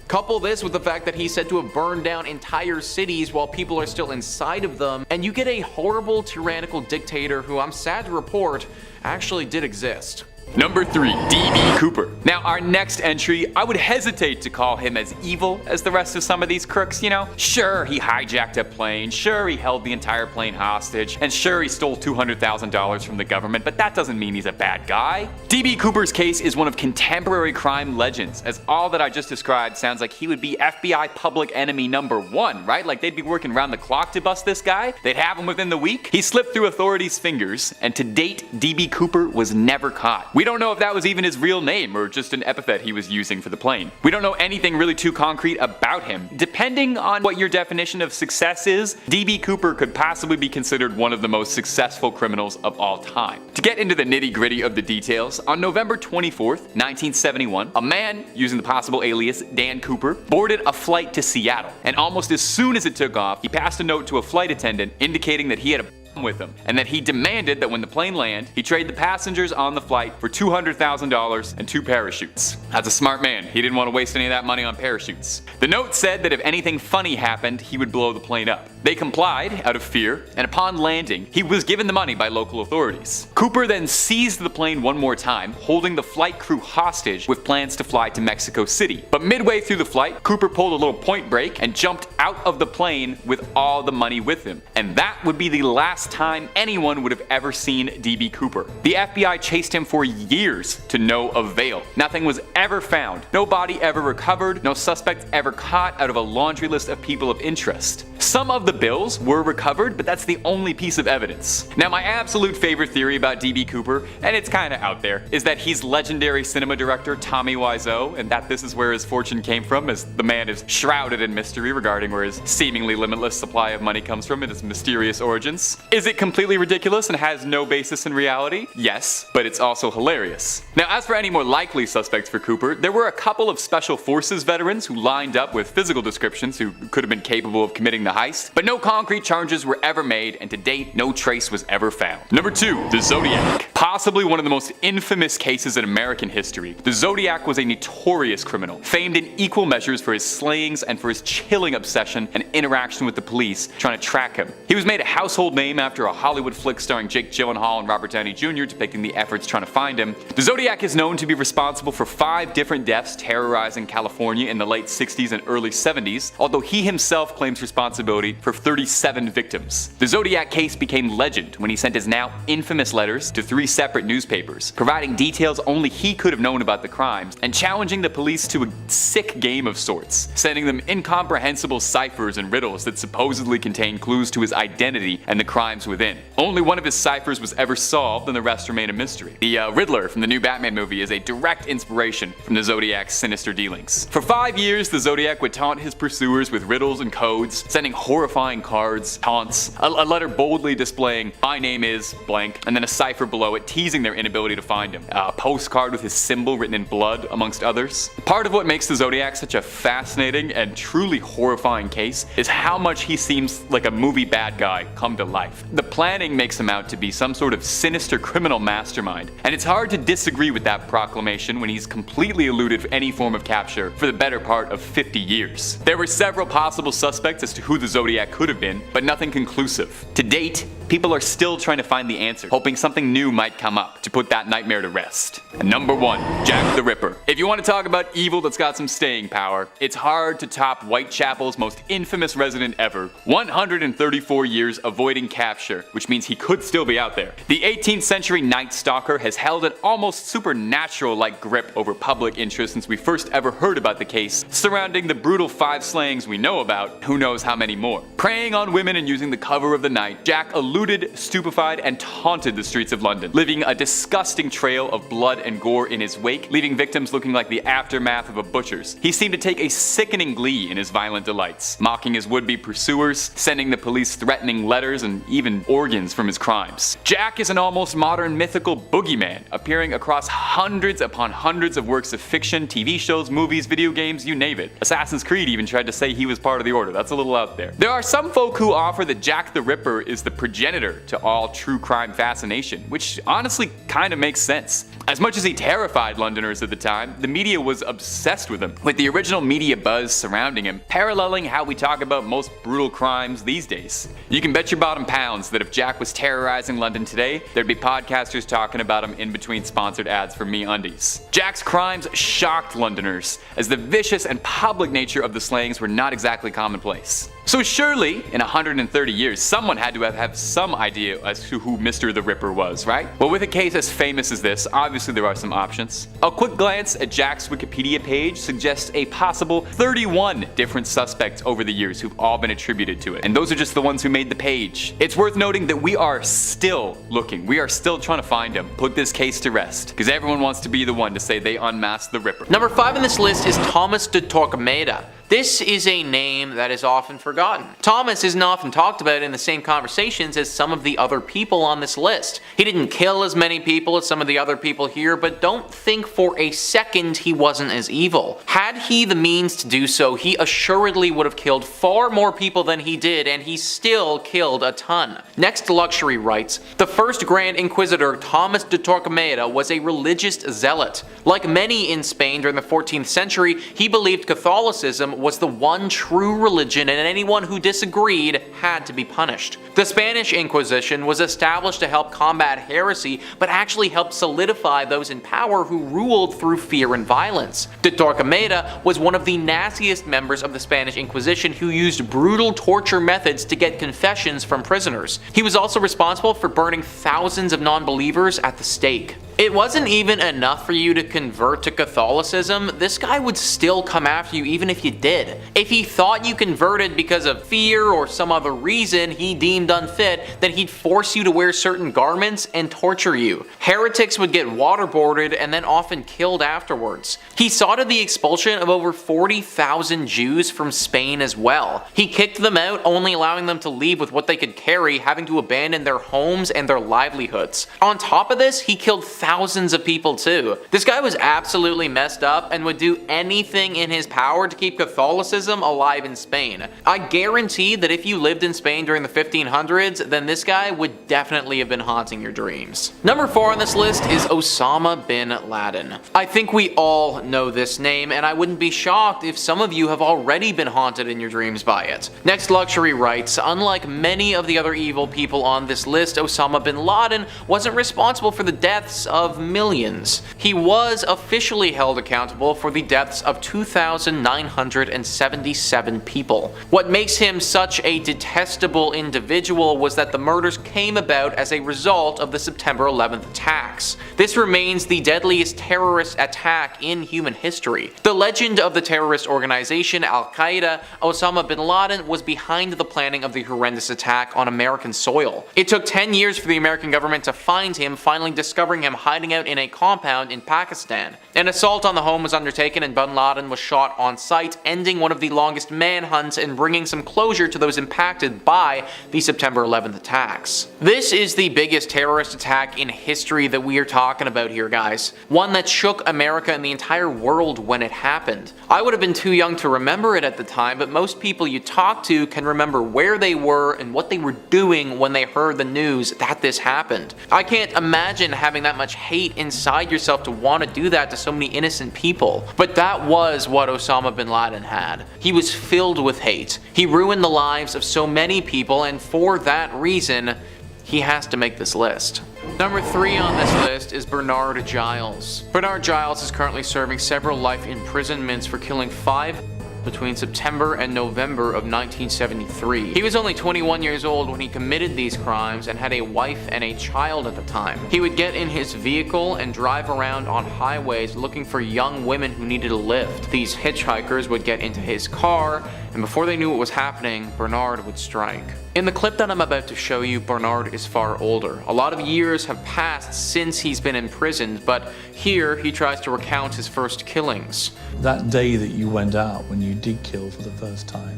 Couple this with the fact that he's said to have burned down entire cities while people are still inside of them, and you get a horrible, tyrannical dictator who, I'm sad to report, actually did exist. Number 3, D.B. Cooper. Now our next entry, I would hesitate to call him as evil as the rest of some of these crooks, you know? Sure, he hijacked a plane, sure he held the entire plane hostage, and sure he stole $200,000 from the government, but that doesn't mean he's a bad guy. D.B. Cooper's case is one of contemporary crime legends, as all that I just described sounds like he would be FBI public enemy number 1, right? Like they'd be working around the clock to bust this guy, they'd have him within the week. He slipped through authorities' fingers, and to date, D.B. Cooper was never caught. We don't know if that was even his real name or just an epithet he was using for the plane. We don't know anything really too concrete about him. Depending on what your definition of success is, D.B. Cooper could possibly be considered one of the most successful criminals of all time. To get into the nitty-gritty of the details, on November 24th, 1971, a man using the possible alias Dan Cooper boarded a flight to Seattle, and almost as soon as it took off, he passed a note to a flight attendant indicating that he had a with him, and that he demanded that when the plane landed, he trade the passengers on the flight for $200,000 and 2 parachutes. That's a smart man. He didn't want to waste any of that money on parachutes. The note said that if anything funny happened, he would blow the plane up. They complied out of fear, and upon landing, he was given the money by local authorities. Cooper then seized the plane one more time, holding the flight crew hostage with plans to fly to Mexico City. But midway through the flight, Cooper pulled a little point break and jumped out of the plane with all the money with him. And that would be the last time anyone would have ever seen D.B. Cooper. The FBI chased him for years to no avail. Nothing was ever found. No body ever recovered. No suspect ever caught out of a laundry list of people of interest. Some of the bills were recovered, but that's the only piece of evidence. Now my absolute favorite theory about D.B. Cooper, and it's kinda out there, is that he's legendary cinema director Tommy Wiseau, and that this is where his fortune came from, as the man is shrouded in mystery regarding where his seemingly limitless supply of money comes from and his mysterious origins. Is it completely ridiculous and has no basis in reality? Yes, but it's also hilarious. Now, as for any more likely suspects for Cooper, there were a couple of Special Forces veterans who lined up with physical descriptions who could have been capable of committing the heist, but no concrete charges were ever made, and to date, no trace was ever found. Number 2, the Zodiac. Possibly one of the most infamous cases in American history, the Zodiac was a notorious criminal, famed in equal measures for his slayings and for his chilling obsession and interaction with the police trying to track him. He was made a household name after a Hollywood flick starring Jake Gyllenhaal and Robert Downey Jr. depicting the efforts trying to find him. The Zodiac is known to be responsible for 5 different deaths terrorizing California in the late 60s and early 70s, although he himself claims responsibility for 37 victims. The Zodiac case became legend when he sent his now infamous letters to 3 separate newspapers, providing details only he could have known about the crimes, and challenging the police to a sick game of sorts, sending them incomprehensible ciphers and riddles that supposedly contained clues to his identity and the crimes within. Only one of his ciphers was ever solved, and the rest remain a mystery. The Riddler from the new Batman movie is a direct inspiration from the Zodiac's sinister dealings. For 5 years, the Zodiac would taunt his pursuers with riddles and codes, sending horrifying cards, taunts, a letter boldly displaying "My name is blank," and then a cipher below it teasing their inability to find him, a postcard with his symbol written in blood, amongst others. Part of what makes the Zodiac such a fascinating and truly horrifying case is how much he seems like a movie bad guy come to life. The planning makes him out to be some sort of sinister criminal mastermind, and it's hard to disagree with that proclamation when he's completely eluded any form of capture for the better part of 50 years. There were several possible suspects as to who the Zodiac could have been, but nothing conclusive. To date, people are still trying to find the answer, hoping something new might come up to put that nightmare to rest. And number 1, Jack the Ripper. If you want to talk about evil that's got some staying power, it's hard to top Whitechapel's most infamous resident ever. 134 years avoiding capture, which means he could still be out there. The 18th century Night Stalker has held an almost supernatural-like grip over public interest since we first ever heard about the case, surrounding the brutal 5 slayings we know about, who knows how many more. Preying on women and using the cover of the night, Jack eluded, stupefied, and taunted the streets of London, leaving a disgusting trail of blood and gore in his wake, leaving victims looking like the aftermath of a butcher's. He seemed to take a sickening glee in his violent delights, mocking his would-be pursuers, sending the police threatening letters, and even organs from his crimes. Jack is an almost modern mythical boogeyman, appearing across hundreds upon hundreds of works of fiction, TV shows, movies, video games, you name it. Assassin's Creed even tried to say he was part of the Order. That's a little out there. There are some folk who offer that Jack the Ripper is the progenitor to all true crime fascination, which honestly kind of makes sense. As much as he terrified Londoners at the time, the media was obsessed with him, with the original media buzz surrounding him, paralleling how we talk about most brutal crimes these days. You can bet your bottom pounds that if Jack was terrorizing London today, there'd be podcasters talking about him in between sponsored ads for MeUndies. Jack's crimes shocked Londoners, as the vicious and public nature of the slayings were not exactly commonplace. So surely, in 130 years, someone had to have some idea as to who Mr. the Ripper was, right? Well, with a case as famous as this, obviously there are some options. A quick glance at Jack's Wikipedia page suggests a possible 31 different suspects over the years who've all been attributed to it, and those are just the ones who made the page. It's worth noting that we are still looking. We are still trying to find him, put this case to rest, because everyone wants to be the one to say they unmasked the Ripper. Number 5 on this list is Thomas de Torquemada. This is a name that is often forgotten. Thomas isn't often talked about in the same conversations as some of the other people on this list. He didn't kill as many people as some of the other people here, but don't think for a second he wasn't as evil. Had he the means to do so, he assuredly would have killed far more people than he did, and he still killed a ton. Next, Luxury writes, the first Grand Inquisitor, Thomas de Torquemada, was a religious zealot. Like many in Spain during the 14th century, he believed Catholicism was the one true religion, and anyone who disagreed had to be punished. The Spanish Inquisition was established to help combat heresy, but actually helped solidify those in power who ruled through fear and violence. De Torquemada was one of the nastiest members of the Spanish Inquisition who used brutal torture methods to get confessions from prisoners. He was also responsible for burning thousands of non-believers at the stake. It wasn't even enough for you to convert to Catholicism, this guy would still come after you even if you did. If he thought you converted because of fear or some other reason he deemed unfit, then he'd force you to wear certain garments and torture you. Heretics would get waterboarded and then often killed afterwards. He saw to the expulsion of over 40,000 Jews from Spain as well. He kicked them out, only allowing them to leave with what they could carry, having to abandon their homes and their livelihoods. On top of this, he killed thousands of people too. This guy was absolutely messed up and would do anything in his power to keep Catholicism alive in Spain. I guarantee that if you lived in Spain during the 1500s, then this guy would definitely have been haunting your dreams. Number 4 on this list is Osama bin Laden. I think we all know this name, and I wouldn't be shocked if some of you have already been haunted in your dreams by it. Next Luxury writes, unlike many of the other evil people on this list, Osama bin Laden wasn't responsible for the deaths of millions. He was officially held accountable for the deaths of 2,977 people. What makes him such a detestable individual was that the murders came about as a result of the September 11th attacks. This remains the deadliest terrorist attack in human history. The legend of the terrorist organization Al-Qaeda, Osama bin Laden was behind the planning of the horrendous attack on American soil. It took 10 years for the American government to find him, finally discovering him hiding out in a compound in Pakistan. An assault on the home was undertaken and bin Laden was shot on sight, ending one of the longest manhunts and bringing some closure to those impacted by the September 11th attacks. This is the biggest terrorist attack in history that we are talking about here, guys. One that shook America and the entire world when it happened. I would have been too young to remember it at the time, but most people you talk to can remember where they were and what they were doing when they heard the news that this happened. I can't imagine having that much hate inside yourself to want to do that to so many innocent people. But that was what Osama bin Laden had. He was filled with hate. He ruined the lives of so many people, and for that reason, he has to make this list. Number 3 on this list is Bernard Giles. Bernard Giles is currently serving several life imprisonments for killing 5 between September and November of 1973. He was only 21 years old when he committed these crimes and had a wife and a child at the time. He would get in his vehicle and drive around on highways looking for young women who needed a lift. These hitchhikers would get into his car, and before they knew what was happening, Bernard would strike. In the clip that I'm about to show you, Bernard is far older. A lot of years have passed since he's been imprisoned, but here he tries to recount his first killings. That day that you went out, when you did kill for the first time,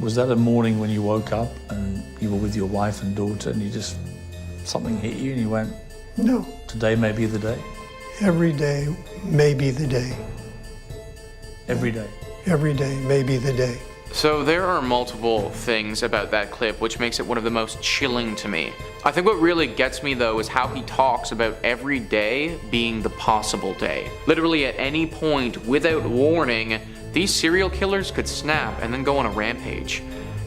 was that a morning when you woke up and you were with your wife and daughter and something hit you and you went, No. today may be the day? Every day may be the day. Every day? Every day may be the day. So there are multiple things about that clip which makes it one of the most chilling to me. I think what really gets me though is how he talks about every day being the possible day. Literally at any point, without warning, these serial killers could snap and then go on a rampage.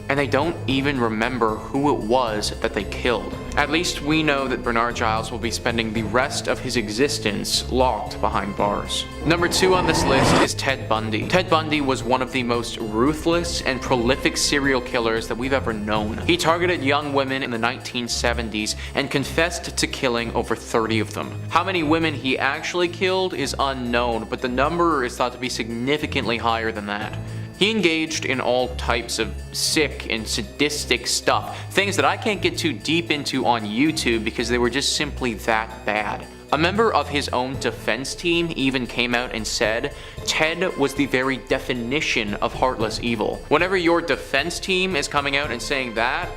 And they don't even remember who it was that they killed. At least we know that Bernard Giles will be spending the rest of his existence locked behind bars. Number 2 on this list is Ted Bundy. Ted Bundy was one of the most ruthless and prolific serial killers that we've ever known. He targeted young women in the 1970s and confessed to killing over 30 of them. How many women he actually killed is unknown, but the number is thought to be significantly higher than that. He engaged in all types of sick and sadistic stuff, things that I can't get too deep into on YouTube because they were just simply that bad. A member of his own defense team even came out and said, Ted was the very definition of heartless evil. Whenever your defense team is coming out and saying that,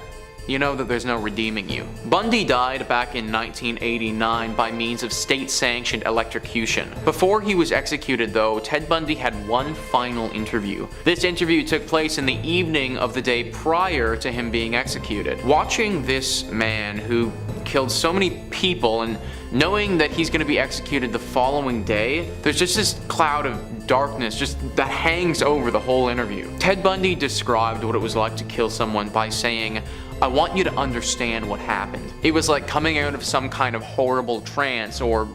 you know that there's no redeeming you. Bundy died back in 1989 by means of state-sanctioned electrocution. Before he was executed though, Ted Bundy had one final interview. This interview took place in the evening of the day prior to him being executed. Watching this man who killed so many people and knowing that he's going to be executed the following day, there's just this cloud of darkness that hangs over the whole interview. Ted Bundy described what it was like to kill someone by saying, I want you to understand what happened. It was like coming out of some kind of horrible trance or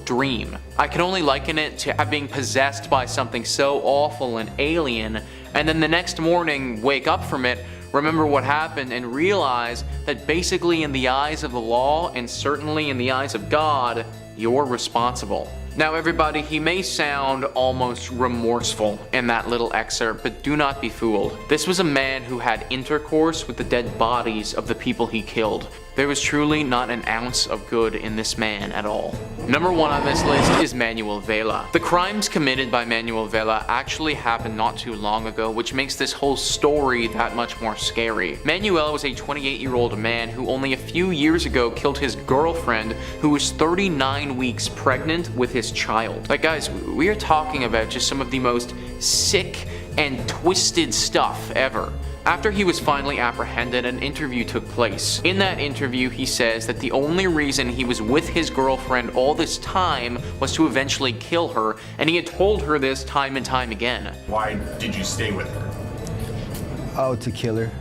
dream. I can only liken it to being possessed by something so awful and alien, and then the next morning wake up from it, remember what happened, and realize that basically in the eyes of the law, and certainly in the eyes of God, you're responsible. Now everybody, he may sound almost remorseful in that little excerpt, but do not be fooled. This was a man who had intercourse with the dead bodies of the people he killed. There was truly not an ounce of good in this man at all. Number 1 on this list is Manuel Vela. The crimes committed by Manuel Vela actually happened not too long ago, which makes this whole story that much more scary. Manuel was a 28-year-old man who only a few years ago killed his girlfriend, who was 39 weeks pregnant with his child. Like guys, we are talking about just some of the most sick and twisted stuff ever. After he was finally apprehended, an interview took place. In that interview, he says that the only reason he was with his girlfriend all this time was to eventually kill her, and he had told her this time and time again. Why did you stay with her? Oh, to kill her.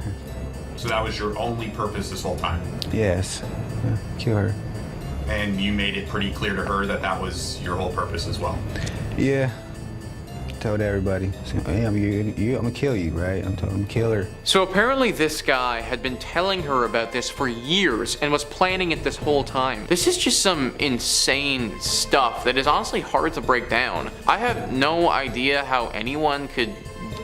So that was your only purpose this whole time? Yes, kill her. And you made it pretty clear to her that that was your whole purpose as well? Yeah. Told everybody, hey, I'm gonna kill you, right? I'm gonna kill her. So apparently this guy had been telling her about this for years and was planning it this whole time. This is just some insane stuff that is honestly hard to break down. I have no idea how anyone could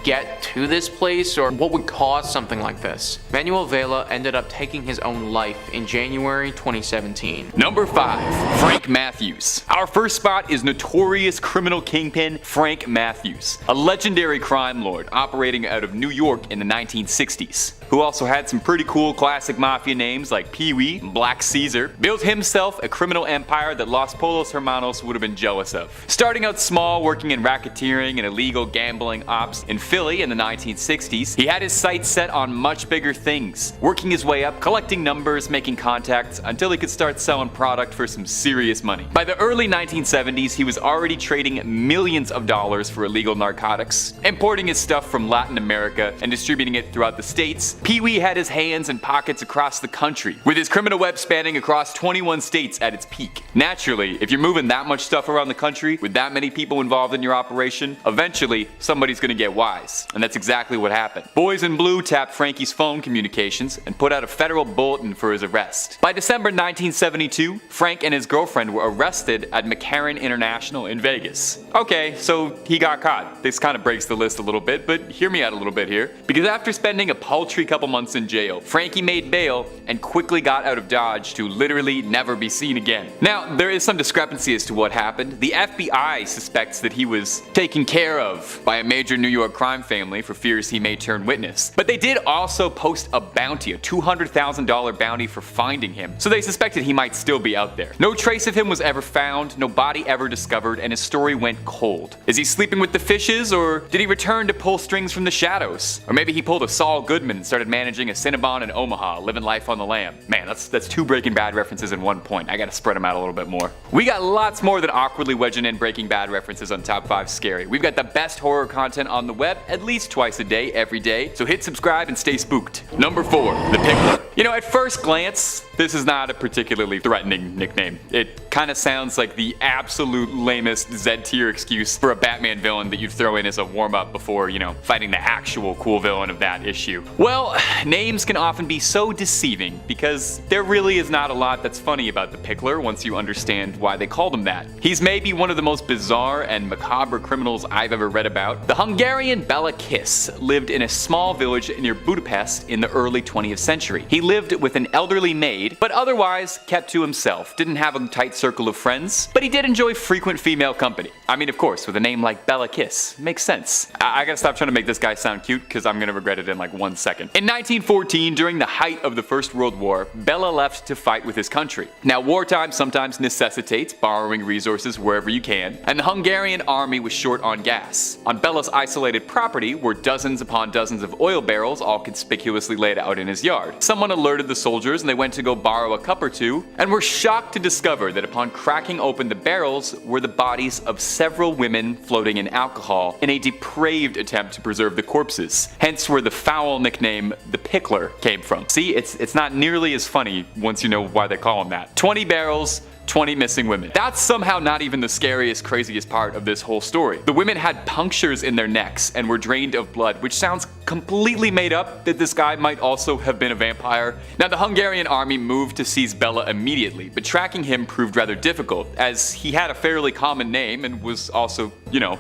get to this place or what would cause something like this. Manuel Vela ended up taking his own life in January 2017. Number 5, Frank Matthews. Our first spot is notorious criminal kingpin Frank Matthews, a legendary crime lord operating out of New York in the 1960s, who also had some pretty cool classic mafia names like Pee-wee and Black Caesar. Built himself a criminal empire that Los Polos Hermanos would have been jealous of. Starting out small, working in racketeering and illegal gambling ops in Philly in the 1960s, he had his sights set on much bigger things, working his way up, collecting numbers, making contacts, until he could start selling product for some serious money. By the early 1970s, he was already trading millions of dollars for illegal narcotics, importing his stuff from Latin America and distributing it throughout the states. Pee-wee had his hands and pockets across the country, with his criminal web spanning across 21 states at its peak. Naturally, if you're moving that much stuff around the country with that many people involved in your operation, eventually somebody's gonna get wise. And that's exactly what happened. Boys in Blue tapped Frankie's phone communications and put out a federal bulletin for his arrest. By December 1972, Frank and his girlfriend were arrested at McCarran International in Vegas. Okay, so he got caught. This kind of breaks the list a little bit, but hear me out a little bit here. Because after spending a paltry couple months in jail, Frankie made bail and quickly got out of Dodge to literally never be seen again. Now, there is some discrepancy as to what happened. The FBI suspects that he was taken care of by a major New York crime family for fears he may turn witness. But they did also post a bounty, a $200,000 bounty for finding him, so they suspected he might still be out there. No trace of him was ever found, no body ever discovered, and his story went cold. Is he sleeping with the fishes, or did he return to pull strings from the shadows? Or maybe he pulled a Saul Goodman and started managing a Cinnabon in Omaha, living life on the lam. Man, that's 2 Breaking Bad references in one point. I gotta spread them out a little bit more. We got lots more than awkwardly wedging in Breaking Bad references on Top 5 Scary. We've got the best horror content on the web at least twice a day, every day, so hit subscribe and stay spooked. Number 4, the Pickler. You know, at first glance, this is not a particularly threatening nickname. It kind of sounds like the absolute lamest Z-tier excuse for a Batman villain that you'd throw in as a warm-up before, you know, fighting the actual cool villain of that issue. Well, names can often be so deceiving because there really is not a lot that's funny about the Pickler once you understand why they called him that. He's maybe one of the most bizarre and macabre criminals I've ever read about. The Hungarian Bela Kiss lived in a small village near Budapest in the early 20th century. He lived with an elderly maid, but otherwise kept to himself, didn't have a tight circle of friends, but he did enjoy frequent female company. I mean, of course, with a name like Bela Kiss, makes sense. I gotta stop trying to make this guy sound cute because I'm gonna regret it in like 1 second. In 1914, during the height of the First World War, Bela left to fight with his country. Now, wartime sometimes necessitates borrowing resources wherever you can, and the Hungarian army was short on gas. On Bela's isolated property were dozens upon dozens of oil barrels all conspicuously laid out in his yard. Someone alerted the soldiers and they went to go borrow a cup or two, and were shocked to discover that upon cracking open the barrels were the bodies of several women floating in alcohol in a depraved attempt to preserve the corpses. Hence where the foul nickname the Pickler came from. See, it's not nearly as funny once you know why they call him that. 20 barrels, 20 missing women. That's somehow not even the scariest, craziest part of this whole story. The women had punctures in their necks and were drained of blood, which sounds completely made up that this guy might also have been a vampire. Now, the Hungarian army moved to seize Bela immediately, but tracking him proved rather difficult, as he had a fairly common name and was also,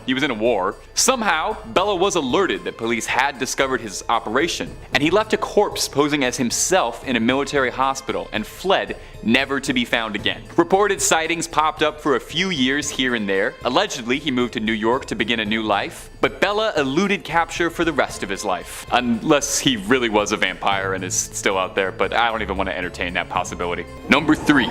he was in a war. Somehow, Bela was alerted that police had discovered his operation, and he left a corpse posing as himself in a military hospital and fled, never to be found again. Reported sightings popped up for a few years here and there. Allegedly, he moved to New York to begin a new life, but Bela eluded capture for the rest of his life. Unless he really was a vampire and is still out there, but I don't even want to entertain that possibility. Number 3.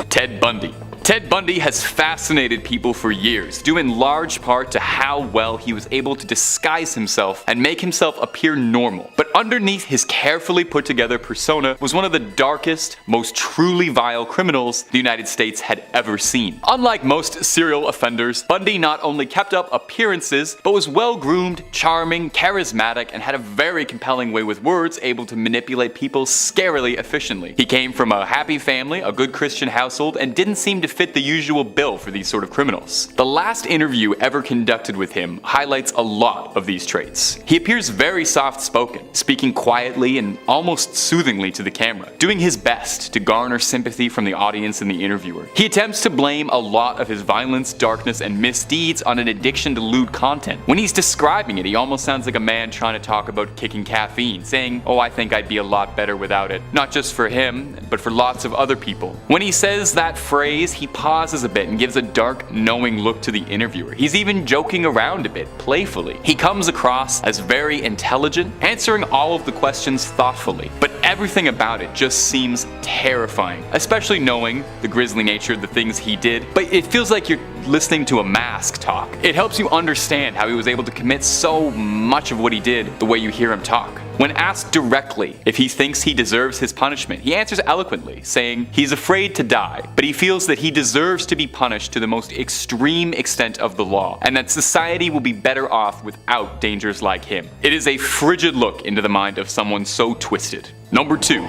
Ted Bundy. Ted Bundy has fascinated people for years, due in large part to how well he was able to disguise himself and make himself appear normal. But underneath his carefully put together persona was one of the darkest, most truly vile criminals the United States had ever seen. Unlike most serial offenders, Bundy not only kept up appearances, but was well groomed, charming, charismatic, and had a very compelling way with words, able to manipulate people scarily efficiently. He came from a happy family, a good Christian household, and didn't seem to fit the usual bill for these sort of criminals. The last interview ever conducted with him highlights a lot of these traits. He appears very soft-spoken, speaking quietly and almost soothingly to the camera, doing his best to garner sympathy from the audience and the interviewer. He attempts to blame a lot of his violence, darkness, and misdeeds on an addiction to lewd content. When he's describing it, he almost sounds like a man trying to talk about kicking caffeine, saying, "Oh, I think I'd be a lot better without it." Not just for him, but for lots of other people. When he says that phrase, he pauses a bit and gives a dark, knowing look to the interviewer. He's even joking around a bit, playfully. He comes across as very intelligent, answering all of the questions thoughtfully, but everything about it just seems terrifying, especially knowing the grisly nature of the things he did. But it feels like you're listening to a mask talk. It helps you understand how he was able to commit so much of what he did the way you hear him talk. When asked directly if he thinks he deserves his punishment, he answers eloquently, saying he's afraid to die, but he feels that he deserves to be punished to the most extreme extent of the law, and that society will be better off without dangers like him. It is a frigid look into the mind of someone so twisted. Number 2.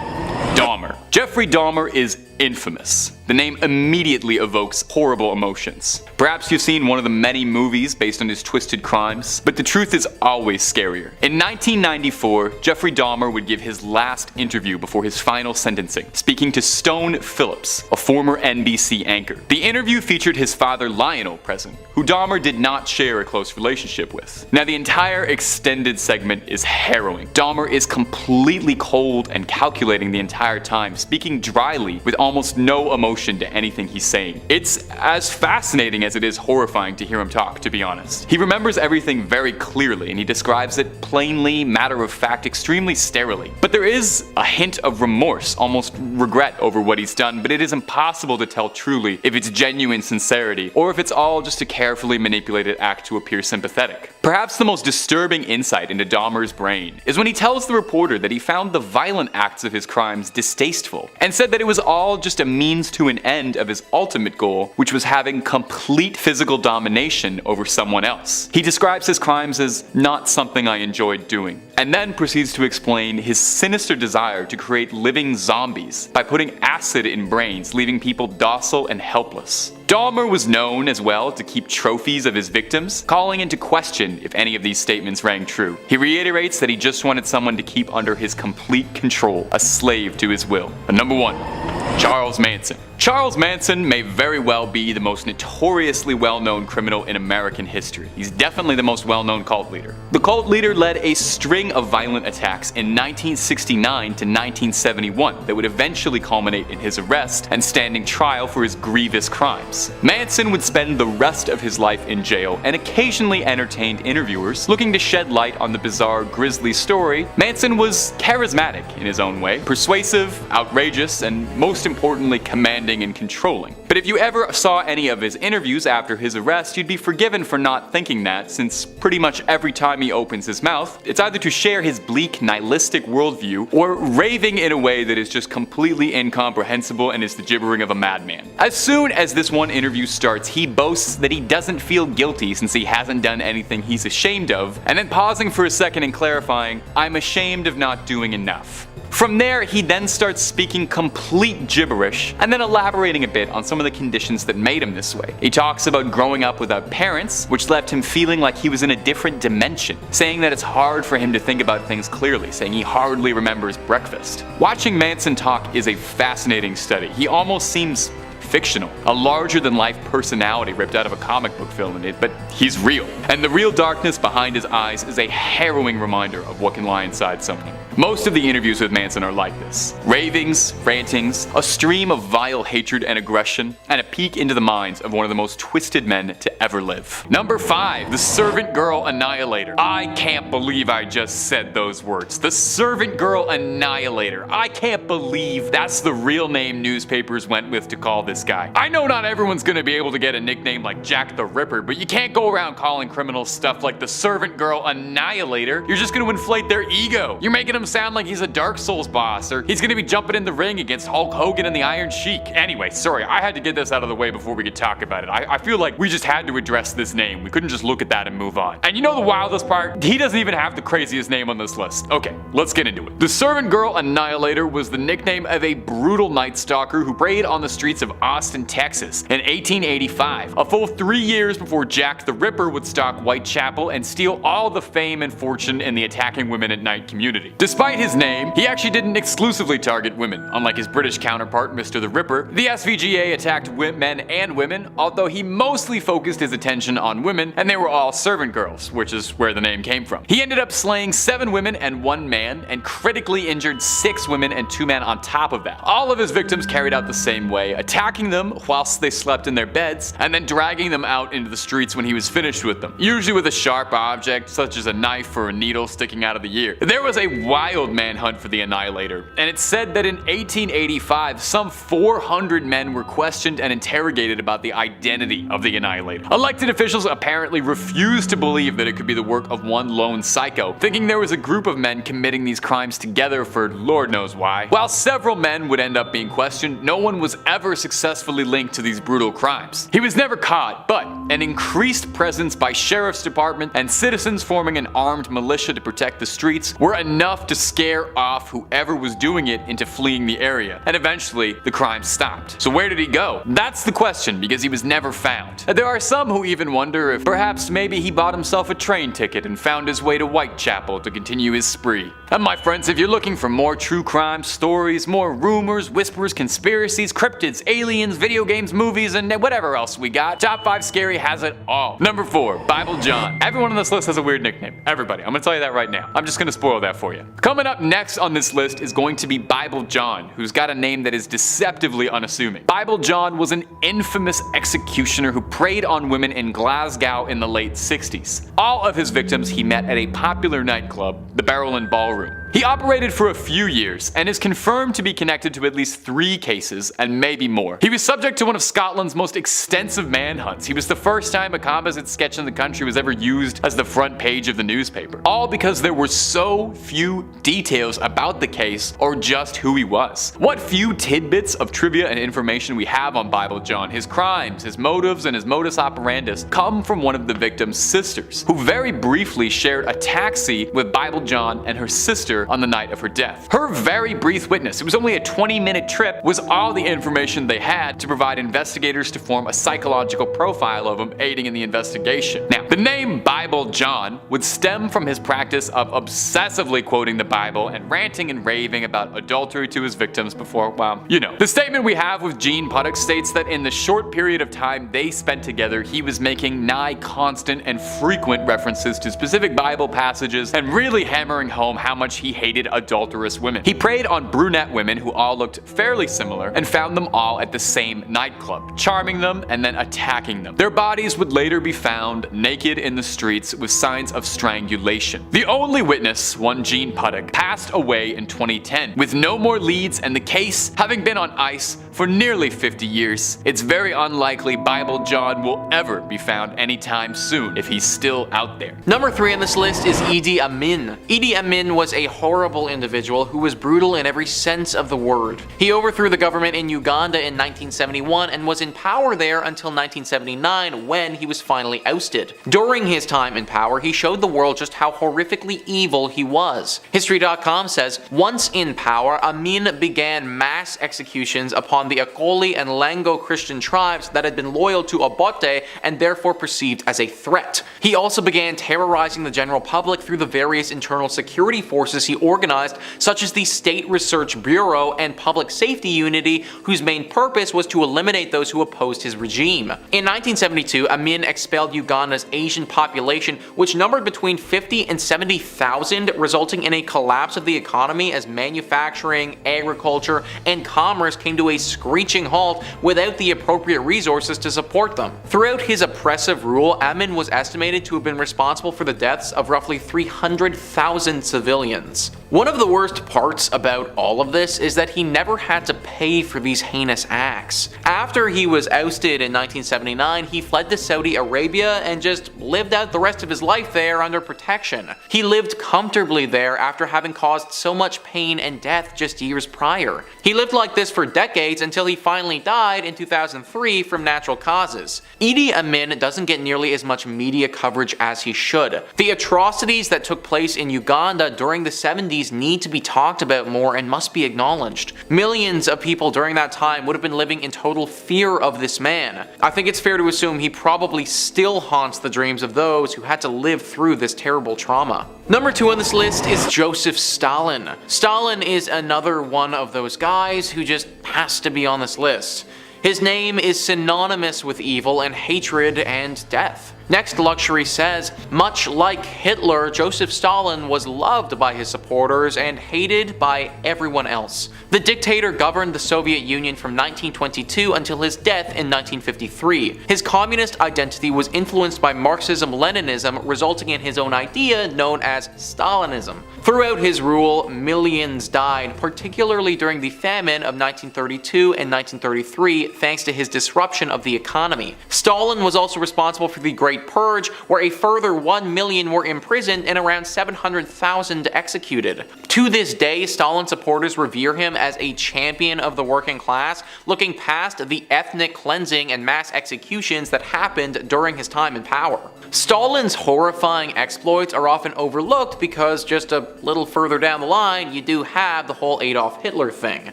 Dahmer. Jeffrey Dahmer is infamous. The name immediately evokes horrible emotions. Perhaps you've seen one of the many movies based on his twisted crimes, but the truth is always scarier. In 1994, Jeffrey Dahmer would give his last interview before his final sentencing, speaking to Stone Phillips, a former NBC anchor. The interview featured his father Lionel present, who Dahmer did not share a close relationship with. Now, the entire extended segment is harrowing. Dahmer is completely cold and calculating the entire time, speaking dryly with almost no emotion to anything he's saying. It's as fascinating as it is horrifying to hear him talk, to be honest. He remembers everything very clearly, and he describes it plainly, matter of fact, extremely sterilely. But there is a hint of remorse, almost regret over what he's done, but it is impossible to tell truly if it's genuine sincerity or if it's all just a carefully manipulated act to appear sympathetic. Perhaps the most disturbing insight into Dahmer's brain is when he tells the reporter that he found the violent acts of his crimes distasteful, and said that it was all just a means to an end of his ultimate goal, which was having complete physical domination over someone else. He describes his crimes as not something I enjoyed doing, and then proceeds to explain his sinister desire to create living zombies by putting acid in brains, leaving people docile and helpless. Dahmer was known as well to keep trophies of his victims, calling into question if any of these statements rang true. He reiterates that he just wanted someone to keep under his complete control, a slave to his will. And number 1. Charles Manson. Charles Manson may very well be the most notoriously well-known criminal in American history. He's definitely the most well-known cult leader. The cult leader led a string of violent attacks in 1969 to 1971 that would eventually culminate in his arrest and standing trial for his grievous crimes. Manson would spend the rest of his life in jail and occasionally entertained interviewers looking to shed light on the bizarre, grisly story. Manson was charismatic in his own way, persuasive, outrageous, and most importantly, commanding and controlling. But if you ever saw any of his interviews after his arrest, you'd be forgiven for not thinking that, since pretty much every time he opens his mouth, it's either to share his bleak, nihilistic worldview or raving in a way that is just completely incomprehensible and is the gibbering of a madman. As soon as this one interview starts, he boasts that he doesn't feel guilty since he hasn't done anything he's ashamed of, and then pausing for a second and clarifying, "I'm ashamed of not doing enough." From there, he then starts speaking complete gibberish and then elaborating a bit on some of the conditions that made him this way. He talks about growing up without parents, which left him feeling like he was in a different dimension, saying that it's hard for him to think about things clearly, saying he hardly remembers breakfast. Watching Manson talk is a fascinating study. He almost seems fictional, a larger-than-life personality ripped out of a comic book film in it, but he's real. And the real darkness behind his eyes is a harrowing reminder of what can lie inside someone. Most of the interviews with Manson are like this. Ravings, rantings, a stream of vile hatred and aggression, and a peek into the minds of one of the most twisted men to ever live. Number 5. The Servant Girl Annihilator. I can't believe I just said those words. The Servant Girl Annihilator. I can't believe that's the real name newspapers went with to call this guy. I know not everyone's gonna be able to get a nickname like Jack the Ripper, but you can't go around calling criminals stuff like the Servant Girl Annihilator. You're just gonna inflate their ego. You're making them sound like he's a Dark Souls boss, or he's gonna be jumping in the ring against Hulk Hogan and the Iron Sheik. Anyway, sorry, I had to get this out of the way before we could talk about it. I feel like we just had to address this name. We couldn't just look at that and move on. And you know the wildest part? He doesn't even have the craziest name on this list. Okay, let's get into it. The Servant Girl Annihilator was the nickname of a brutal night stalker who preyed on the streets of Austin, Texas in 1885, a full 3 years before Jack the Ripper would stalk Whitechapel and steal all the fame and fortune in the attacking women at night community. Despite his name, he actually didn't exclusively target women. Unlike his British counterpart, Mr. the Ripper, the SVGA attacked men and women, although he mostly focused his attention on women, and they were all servant girls, which is where the name came from. He ended up slaying 7 women and 1 man, and critically injured 6 women and 2 men on top of that. All of his victims carried out the same way, attacking them whilst they slept in their beds, and then dragging them out into the streets when he was finished with them, usually with a sharp object such as a knife or a needle sticking out of the ear. There was a wild manhunt for the Annihilator, and it's said that in 1885 some 400 men were questioned and interrogated about the identity of the Annihilator. Elected officials apparently refused to believe that it could be the work of one lone psycho, thinking there was a group of men committing these crimes together for Lord knows why. While several men would end up being questioned, no one was ever successfully linked to these brutal crimes. He was never caught, but an increased presence by sheriff's department and citizens forming an armed militia to protect the streets were enough to scare off whoever was doing it into fleeing the area, and eventually the crime stopped. So where did he go? That's the question, because he was never found. There are some who even wonder if perhaps maybe he bought himself a train ticket and found his way to Whitechapel to continue his spree. And my friends, if you're looking for more true crime stories, more rumors, whispers, conspiracies, cryptids, aliens, video games, movies, and whatever else we got, Top 5 Scary has it all. Number 4, Bible John. Everyone on this list has a weird nickname. Everybody. I'm gonna tell you that right now. I'm just gonna spoil that for you. Coming up next on this list is going to be Bible John, who's got a name that is deceptively unassuming. Bible John was an infamous executioner who preyed on women in Glasgow in the late 60s. All of his victims he met at a popular nightclub, the Barrel and Ballroom. He operated for a few years and is confirmed to be connected to at least 3 cases and maybe more. He was subject to one of Scotland's most extensive manhunts. He was the first time a composite sketch in the country was ever used as the front page of the newspaper. All because there were so few details about the case or just who he was. What few tidbits of trivia and information we have on Bible John, his crimes, his motives, and his modus operandus come from one of the victim's sisters, who very briefly shared a taxi with Bible John and her sister on the night of her death. Her very brief witness, it was only a 20-minute trip, was all the information they had to provide investigators to form a psychological profile of him, aiding in the investigation. Now, the name Bible John would stem from his practice of obsessively quoting the Bible and ranting and raving about adultery to his victims before, well, you know. The statement we have with Gene Puttock states that in the short period of time they spent together, he was making nigh constant and frequent references to specific Bible passages and really hammering home how much he hated adulterous women. He preyed on brunette women who all looked fairly similar and found them all at the same nightclub, charming them and then attacking them. Their bodies would later be found naked in the streets with signs of strangulation. The only witness, one Gene Puttock, passed away in 2010, with no more leads and the case having been on ice for nearly 50 years. It's very unlikely Bible John will ever be found anytime soon if he's still out there. Number 3 on this list is Idi Amin. Idi Amin was a horrible individual who was brutal in every sense of the word. He overthrew the government in Uganda in 1971 and was in power there until 1979 when he was finally ousted. During his time in power, he showed the world just how horrifically evil he was. History.com says, once in power, Amin began mass executions upon the Akoli and Lango Christian tribes that had been loyal to Obote and therefore perceived as a threat. He also began terrorizing the general public through the various internal security forces he organized, such as the State Research Bureau and Public Safety Unity, whose main purpose was to eliminate those who opposed his regime. In 1972, Amin expelled Uganda's Asian population, which numbered between 50 and 70,000, resulting in a collapse of the economy as manufacturing, agriculture, and commerce came to a screeching halt without the appropriate resources to support them. Throughout his oppressive rule, Amin was estimated to have been responsible for the deaths of roughly 300,000 civilians. One of the worst parts about all of this is that he never had to pay for these heinous acts. After he was ousted in 1979, he fled to Saudi Arabia and just lived out the rest of his life there under protection. He lived comfortably there after having caused so much pain and death just years prior. He lived like this for decades until he finally died in 2003 from natural causes. Idi Amin doesn't get nearly as much media coverage as he should. The atrocities that took place in Uganda during the 70s need to be talked about more and must be acknowledged. Millions of people during that time would have been living in total fear of this man. I think it's fair to assume he probably still haunts the dreams of those who had to live through this terrible trauma. Number 2 on this list is Joseph Stalin. Stalin is another one of those guys who just has to be on this list. His name is synonymous with evil and hatred and death. Next Luxury says, much like Hitler, Joseph Stalin was loved by his supporters and hated by everyone else. The dictator governed the Soviet Union from 1922 until his death in 1953. His communist identity was influenced by Marxism-Leninism, resulting in his own idea known as Stalinism. Throughout his rule, millions died, particularly during the famine of 1932 and 1933, thanks to his disruption of the economy. Stalin was also responsible for the Great Purge, where a further 1 million were imprisoned and around 700,000 executed. To this day, Stalin supporters revere him as a champion of the working class, looking past the ethnic cleansing and mass executions that happened during his time in power. Stalin's horrifying exploits are often overlooked because just a little further down the line, you do have the whole Adolf Hitler thing.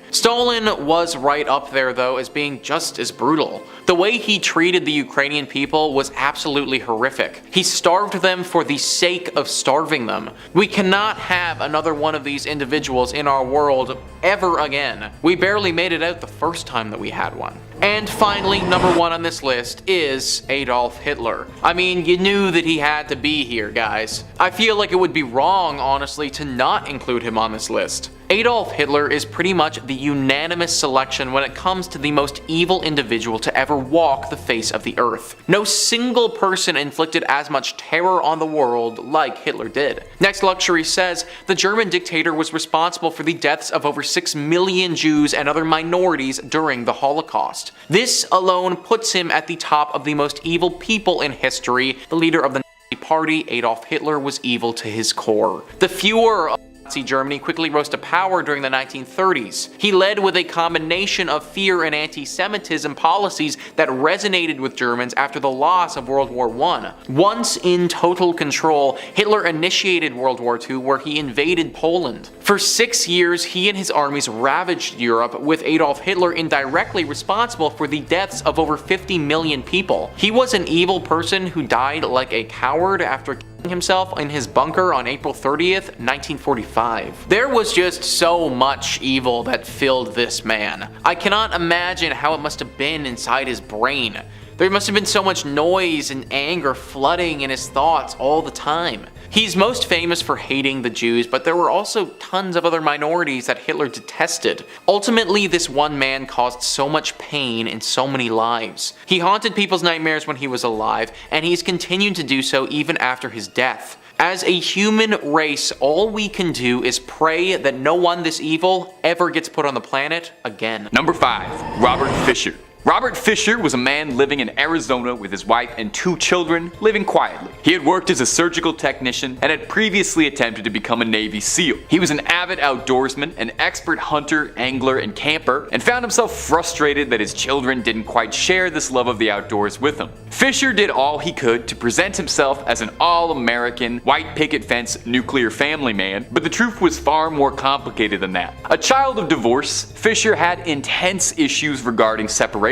Stalin was right up there though as being just as brutal. The way he treated the Ukrainian people was absolutely horrific. He starved them for the sake of starving them. We cannot have another one of these individuals in our world ever again. We barely made it out the first time that we had one. And finally, number 1 on this list is Adolf Hitler. I mean, you knew that he had to be here, guys. I feel like it would be wrong, honestly, to not include him on this list. Adolf Hitler is pretty much the unanimous selection when it comes to the most evil individual to ever walk the face of the earth. No single person inflicted as much terror on the world like Hitler did. Next Luxury says, the German dictator was responsible for the deaths of over 6 million Jews and other minorities during the Holocaust. This alone puts him at the top of the most evil people in history. The leader of the Nazi Party, Adolf Hitler, was evil to his core. The Führer of Nazi Germany quickly rose to power during the 1930s. He led with a combination of fear and anti-Semitism policies that resonated with Germans after the loss of World War I. Once in total control, Hitler initiated World War II, where he invaded Poland. For 6 years, he and his armies ravaged Europe, with Adolf Hitler indirectly responsible for the deaths of over 50 million people. He was an evil person who died like a coward after killing himself in his bunker on April 30th, 1945. There was just so much evil that filled this man. I cannot imagine how it must have been inside his brain. There must have been so much noise and anger flooding in his thoughts all the time. He's most famous for hating the Jews, but there were also tons of other minorities that Hitler detested. Ultimately, this one man caused so much pain in so many lives. He haunted people's nightmares when he was alive, and he's continued to do so even after his death. As a human race, all we can do is pray that no one this evil ever gets put on the planet again. Number 5. Robert Fisher. Robert Fisher was a man living in Arizona with his wife and 2 children, living quietly. He had worked as a surgical technician and had previously attempted to become a Navy SEAL. He was an avid outdoorsman, an expert hunter, angler, and camper, and found himself frustrated that his children didn't quite share this love of the outdoors with him. Fisher did all he could to present himself as an all-American, white picket fence, nuclear family man, but the truth was far more complicated than that. A child of divorce, Fisher had intense issues regarding separation.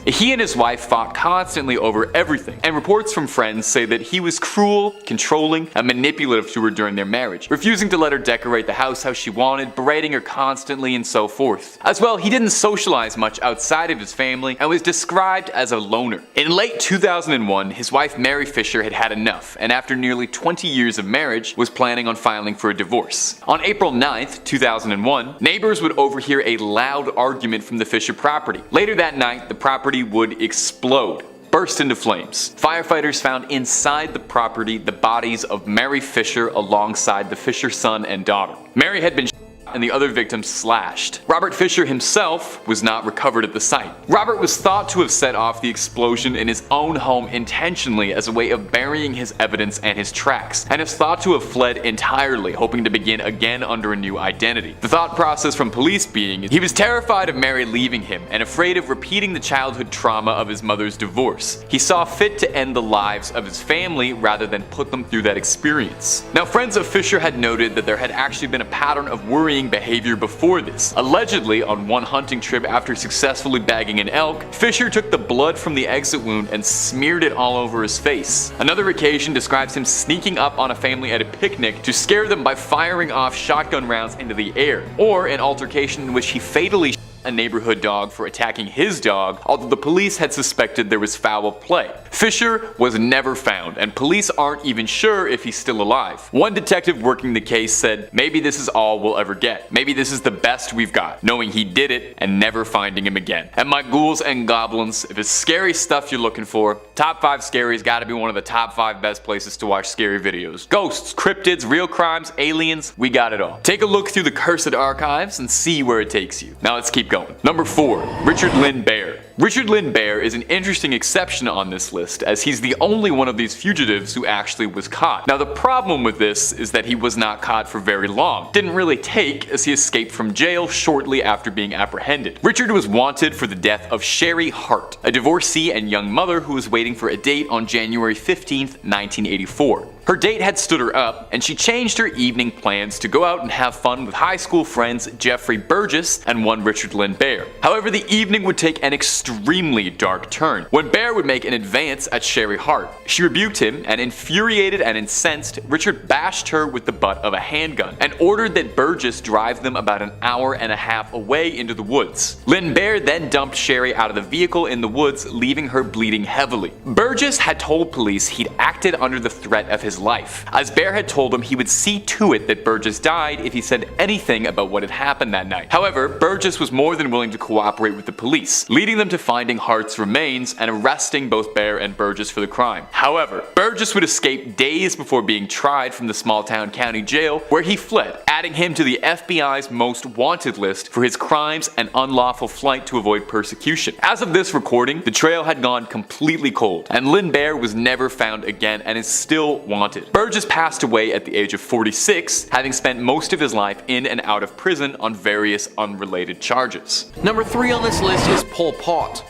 He and his wife fought constantly over everything, and reports from friends say that he was cruel, controlling, and manipulative to her during their marriage, refusing to let her decorate the house how she wanted, berating her constantly, and so forth. As well, he didn't socialize much outside of his family and was described as a loner. In late 2001, his wife Mary Fisher had had enough, and after nearly 20 years of marriage, was planning on filing for a divorce. On April 9th, 2001, neighbors would overhear a loud argument from the Fisher property. Later that night, the property would explode, burst into flames. Firefighters found inside the property the bodies of Mary Fisher alongside the Fisher son and daughter. Mary had been shot and the other victims slashed. Robert Fisher himself was not recovered at the site. Robert was thought to have set off the explosion in his own home intentionally as a way of burying his evidence and his tracks, and is thought to have fled entirely, hoping to begin again under a new identity. The thought process from police being he was terrified of Mary leaving him and afraid of repeating the childhood trauma of his mother's divorce. He saw fit to end the lives of his family rather than put them through that experience. Now, friends of Fisher had noted that there had actually been a pattern of worrying behavior before this. Allegedly, on one hunting trip after successfully bagging an elk, Fisher took the blood from the exit wound and smeared it all over his face. Another occasion describes him sneaking up on a family at a picnic to scare them by firing off shotgun rounds into the air, or an altercation in which he fatally a neighborhood dog for attacking his dog, although the police had suspected there was foul play. Fisher was never found, and police aren't even sure if he's still alive. One detective working the case said, "Maybe this is all we'll ever get. Maybe this is the best we've got, knowing he did it and never finding him again." And my ghouls and goblins, if it's scary stuff you're looking for, Top 5 Scary's gotta be one of the top 5 best places to watch scary videos. Ghosts, cryptids, real crimes, aliens, we got it all. Take a look through the cursed archives and see where it takes you. Now let's keep going. Number 4. Richard Lynn Bear. Richard Lynn Bear is an interesting exception on this list, as he's the only one of these fugitives who actually was caught. Now the problem with this is that he was not caught for very long. Didn't really take, as he escaped from jail shortly after being apprehended. Richard was wanted for the death of Sherry Hart, a divorcee and young mother who was waiting for a date on January 15th, 1984. Her date had stood her up, and she changed her evening plans to go out and have fun with high school friends Jeffrey Burgess and one Richard Lynn Bear. However, the evening would take an extremely dark turn when Bear would make an advance at Sherry Hart. She rebuked him, and infuriated and incensed, Richard bashed her with the butt of a handgun and ordered that Burgess drive them about an hour and a half away into the woods. Lynn Bear then dumped Sherry out of the vehicle in the woods, leaving her bleeding heavily. Burgess had told police he'd acted under the threat of his life, as Bear had told him he would see to it that Burgess died if he said anything about what had happened that night. However, Burgess was more than willing to cooperate with the police, leading them to finding Hart's remains and arresting both Bear and Burgess for the crime. However, Burgess would escape days before being tried from the small-town county jail, where he fled, adding him to the FBI's most wanted list for his crimes and unlawful flight to avoid persecution. As of this recording, the trail had gone completely cold, and Lynn Bear was never found again and is still wanted. Burgess passed away at the age of 46, having spent most of his life in and out of prison on various unrelated charges. Number 3 on this list is Pol Pot.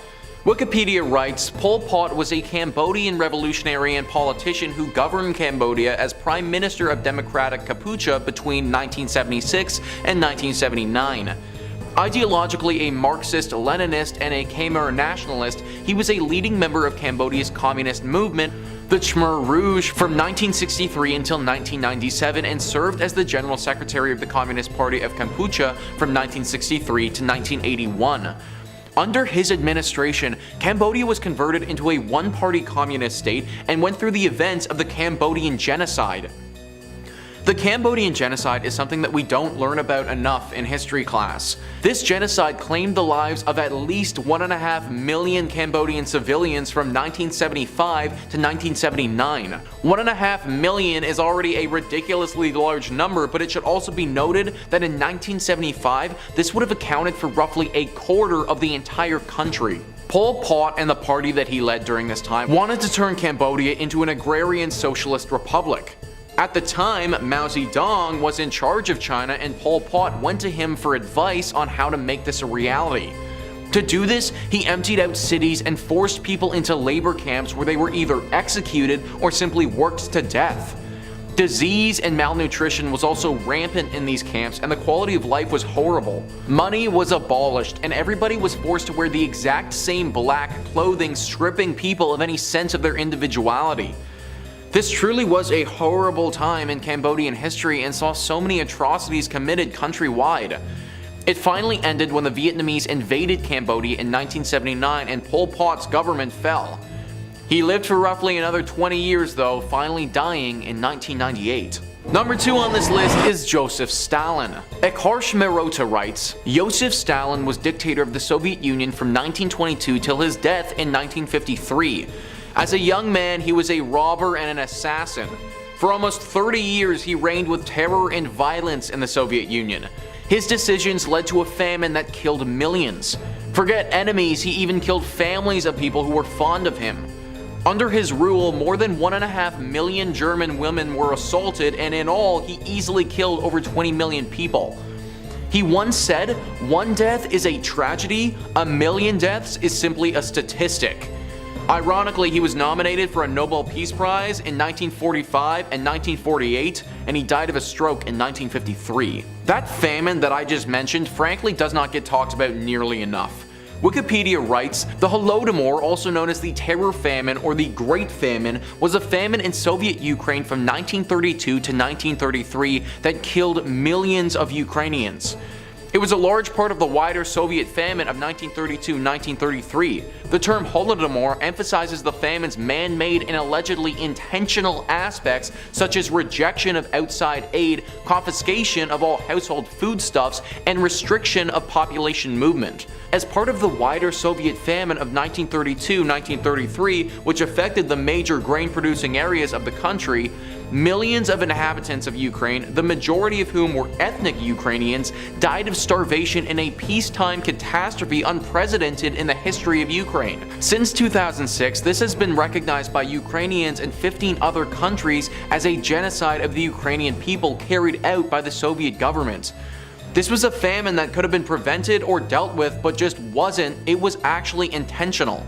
Wikipedia writes, Pol Pot was a Cambodian revolutionary and politician who governed Cambodia as Prime Minister of Democratic Kampuchea between 1976 and 1979. Ideologically a Marxist-Leninist and a Khmer nationalist, he was a leading member of Cambodia's communist movement, the Khmer Rouge, from 1963 until 1997, and served as the General Secretary of the Communist Party of Kampuchea from 1963 to 1981. Under his administration, Cambodia was converted into a one-party communist state and went through the events of the Cambodian genocide. The Cambodian genocide is something that we don't learn about enough in history class. This genocide claimed the lives of at least 1.5 million Cambodian civilians from 1975 to 1979. 1.5 million is already a ridiculously large number, but it should also be noted that in 1975, this would have accounted for roughly a quarter of the entire country. Pol Pot and the party that he led during this time wanted to turn Cambodia into an agrarian socialist republic. At the time, Mao Zedong was in charge of China and Pol Pot went to him for advice on how to make this a reality. To do this, he emptied out cities and forced people into labor camps where they were either executed or simply worked to death. Disease and malnutrition was also rampant in these camps and the quality of life was horrible. Money was abolished and everybody was forced to wear the exact same black clothing, stripping people of any sense of their individuality. This truly was a horrible time in Cambodian history and saw so many atrocities committed countrywide. It finally ended when the Vietnamese invaded Cambodia in 1979 and Pol Pot's government fell. He lived for roughly another 20 years though, finally dying in 1998. Number 2 on this list is Joseph Stalin. Eckhard Merota writes, Joseph Stalin was dictator of the Soviet Union from 1922 till his death in 1953. As a young man, he was a robber and an assassin. For almost 30 years, he reigned with terror and violence in the Soviet Union. His decisions led to a famine that killed millions. Forget enemies, he even killed families of people who were fond of him. Under his rule, more than 1.5 million German women were assaulted, and in all, he easily killed over 20 million people. He once said, "One death is a tragedy, a million deaths is simply a statistic." Ironically, he was nominated for a Nobel Peace Prize in 1945 and 1948, and he died of a stroke in 1953. That famine that I just mentioned frankly does not get talked about nearly enough. Wikipedia writes, the Holodomor, also known as the Terror Famine or the Great Famine, was a famine in Soviet Ukraine from 1932 to 1933 that killed millions of Ukrainians. It was a large part of the wider Soviet famine of 1932-1933. The term Holodomor emphasizes the famine's man-made and allegedly intentional aspects such as rejection of outside aid, confiscation of all household foodstuffs, and restriction of population movement. As part of the wider Soviet famine of 1932-1933, which affected the major grain-producing areas of the country, millions of inhabitants of Ukraine, the majority of whom were ethnic Ukrainians, died of starvation in a peacetime catastrophe unprecedented in the history of Ukraine. Since 2006, this has been recognized by Ukrainians and 15 other countries as a genocide of the Ukrainian people carried out by the Soviet government. This was a famine that could have been prevented or dealt with, but just wasn't. It was actually intentional.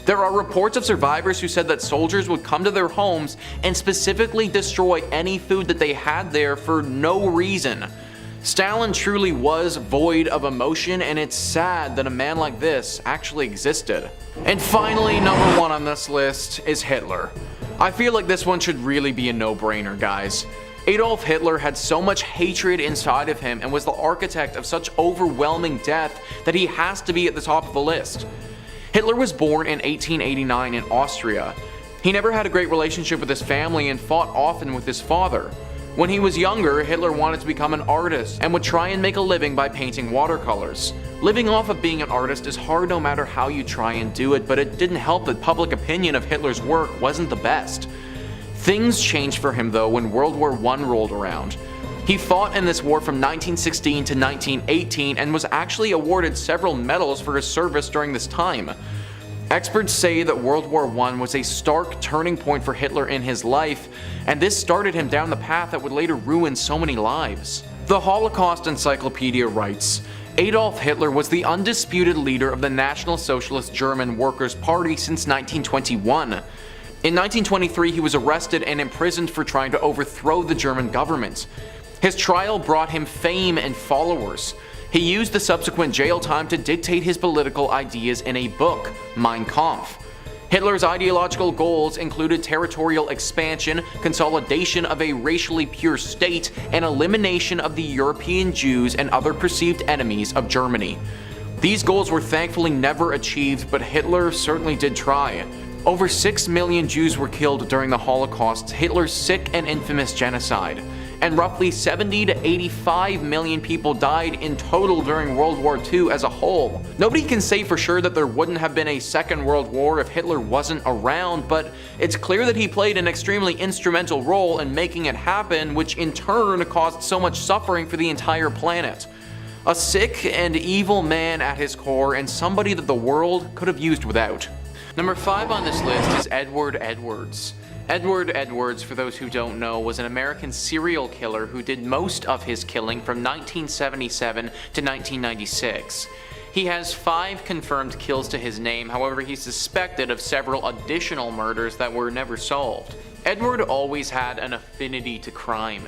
There are reports of survivors who said that soldiers would come to their homes and specifically destroy any food that they had there for no reason. Stalin truly was void of emotion, and it's sad that a man like this actually existed. And finally, number 1 on this list is Hitler. I feel like this one should really be a no-brainer, guys. Adolf Hitler had so much hatred inside of him and was the architect of such overwhelming death that he has to be at the top of the list. Hitler was born in 1889 in Austria. He never had a great relationship with his family and fought often with his father. When he was younger, Hitler wanted to become an artist and would try and make a living by painting watercolors. Living off of being an artist is hard no matter how you try and do it, but it didn't help that public opinion of Hitler's work wasn't the best. Things changed for him though when World War I rolled around. He fought in this war from 1916 to 1918 and was actually awarded several medals for his service during this time. Experts say that World War I was a stark turning point for Hitler in his life, and this started him down the path that would later ruin so many lives. The Holocaust Encyclopedia writes, Adolf Hitler was the undisputed leader of the National Socialist German Workers' Party since 1921. In 1923, he was arrested and imprisoned for trying to overthrow the German government. His trial brought him fame and followers. He used the subsequent jail time to dictate his political ideas in a book, Mein Kampf. Hitler's ideological goals included territorial expansion, consolidation of a racially pure state, and elimination of the European Jews and other perceived enemies of Germany. These goals were thankfully never achieved, but Hitler certainly did try. Over 6 million Jews were killed during the Holocaust, Hitler's sick and infamous genocide, and roughly 70 to 85 million people died in total during World War II as a whole. Nobody can say for sure that there wouldn't have been a Second World War if Hitler wasn't around, but it's clear that he played an extremely instrumental role in making it happen, which in turn caused so much suffering for the entire planet. A sick and evil man at his core, and somebody that the world could have used without. Number 5 on this list is Edward Edwards. Edward Edwards, for those who don't know, was an American serial killer who did most of his killing from 1977 to 1996. He has 5 confirmed kills to his name, however he's suspected of several additional murders that were never solved. Edward always had an affinity to crime.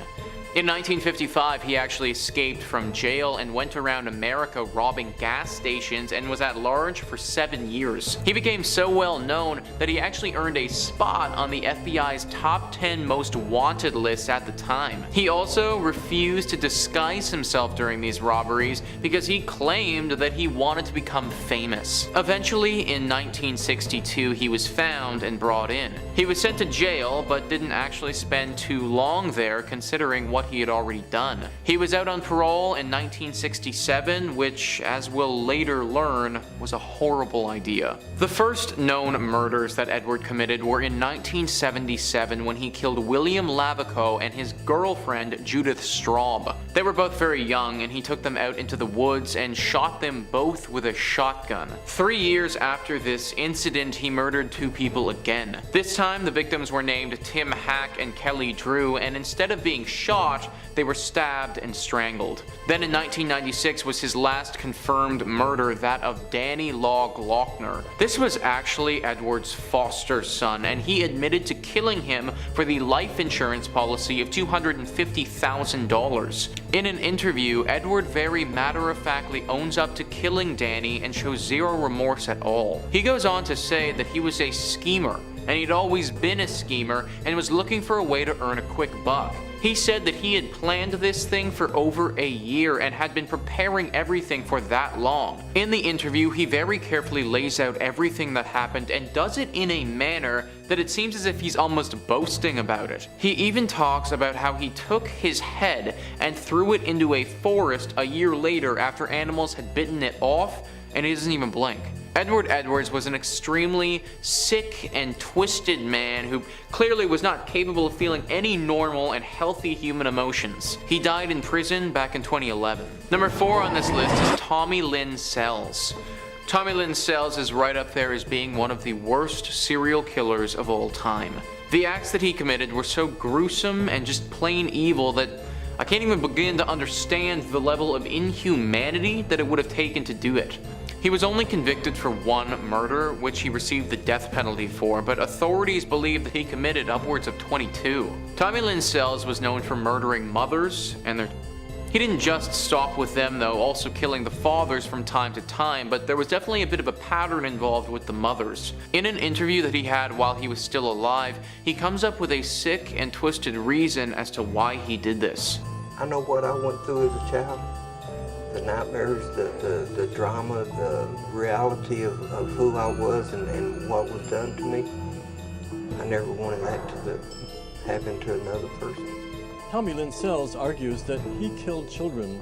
In 1955, he actually escaped from jail and went around America robbing gas stations and was at large for 7 years. He became so well known that he actually earned a spot on the FBI's top 10 most wanted list at the time. He also refused to disguise himself during these robberies because he claimed that he wanted to become famous. Eventually, in 1962, he was found and brought in. He was sent to jail, but didn't actually spend too long there considering what he had already done. He was out on parole in 1967, which, as we'll later learn, was a horrible idea. The first known murders that Edward committed were in 1977 when he killed William Lavico and his girlfriend Judith Straub. They were both very young, and he took them out into the woods and shot them both with a shotgun. 3 years after this incident, he murdered 2 people again. This time, the victims were named Tim Hack and Kelly Drew, and instead of being shot, they were stabbed and strangled. Then in 1996 was his last confirmed murder, that of Danny Law Glockner. This was actually Edward's foster son, and he admitted to killing him for the life insurance policy of $250,000. In an interview, Edward very matter-of-factly owns up to killing Danny and shows zero remorse at all. He goes on to say that he was a schemer, and he'd always been a schemer and was looking for a way to earn a quick buck. He said that he had planned this thing for over a year and had been preparing everything for that long. In the interview, he very carefully lays out everything that happened and does it in a manner that it seems as if he's almost boasting about it. He even talks about how he took his head and threw it into a forest a year later after animals had bitten it off, and he doesn't even blink. Edward Edwards was an extremely sick and twisted man who clearly was not capable of feeling any normal and healthy human emotions. He died in prison back in 2011. Number 4 on this list is Tommy Lynn Sells. Tommy Lynn Sells is right up there as being one of the worst serial killers of all time. The acts that he committed were so gruesome and just plain evil that I can't even begin to understand the level of inhumanity that it would have taken to do it. He was only convicted for 1 murder, which he received the death penalty for, but authorities believe that he committed upwards of 22. Tommy Lynn Sells was known for murdering mothers and their... He didn't just stop with them though, also killing the fathers from time to time, but there was definitely a bit of a pattern involved with the mothers. In an interview that he had while he was still alive, he comes up with a sick and twisted reason as to why he did this. I know what I went through as a child. The nightmares, the drama, the reality of who I was and what was done to me. I never wanted that to happen to another person. Tommy Lynn Sells argues that he killed children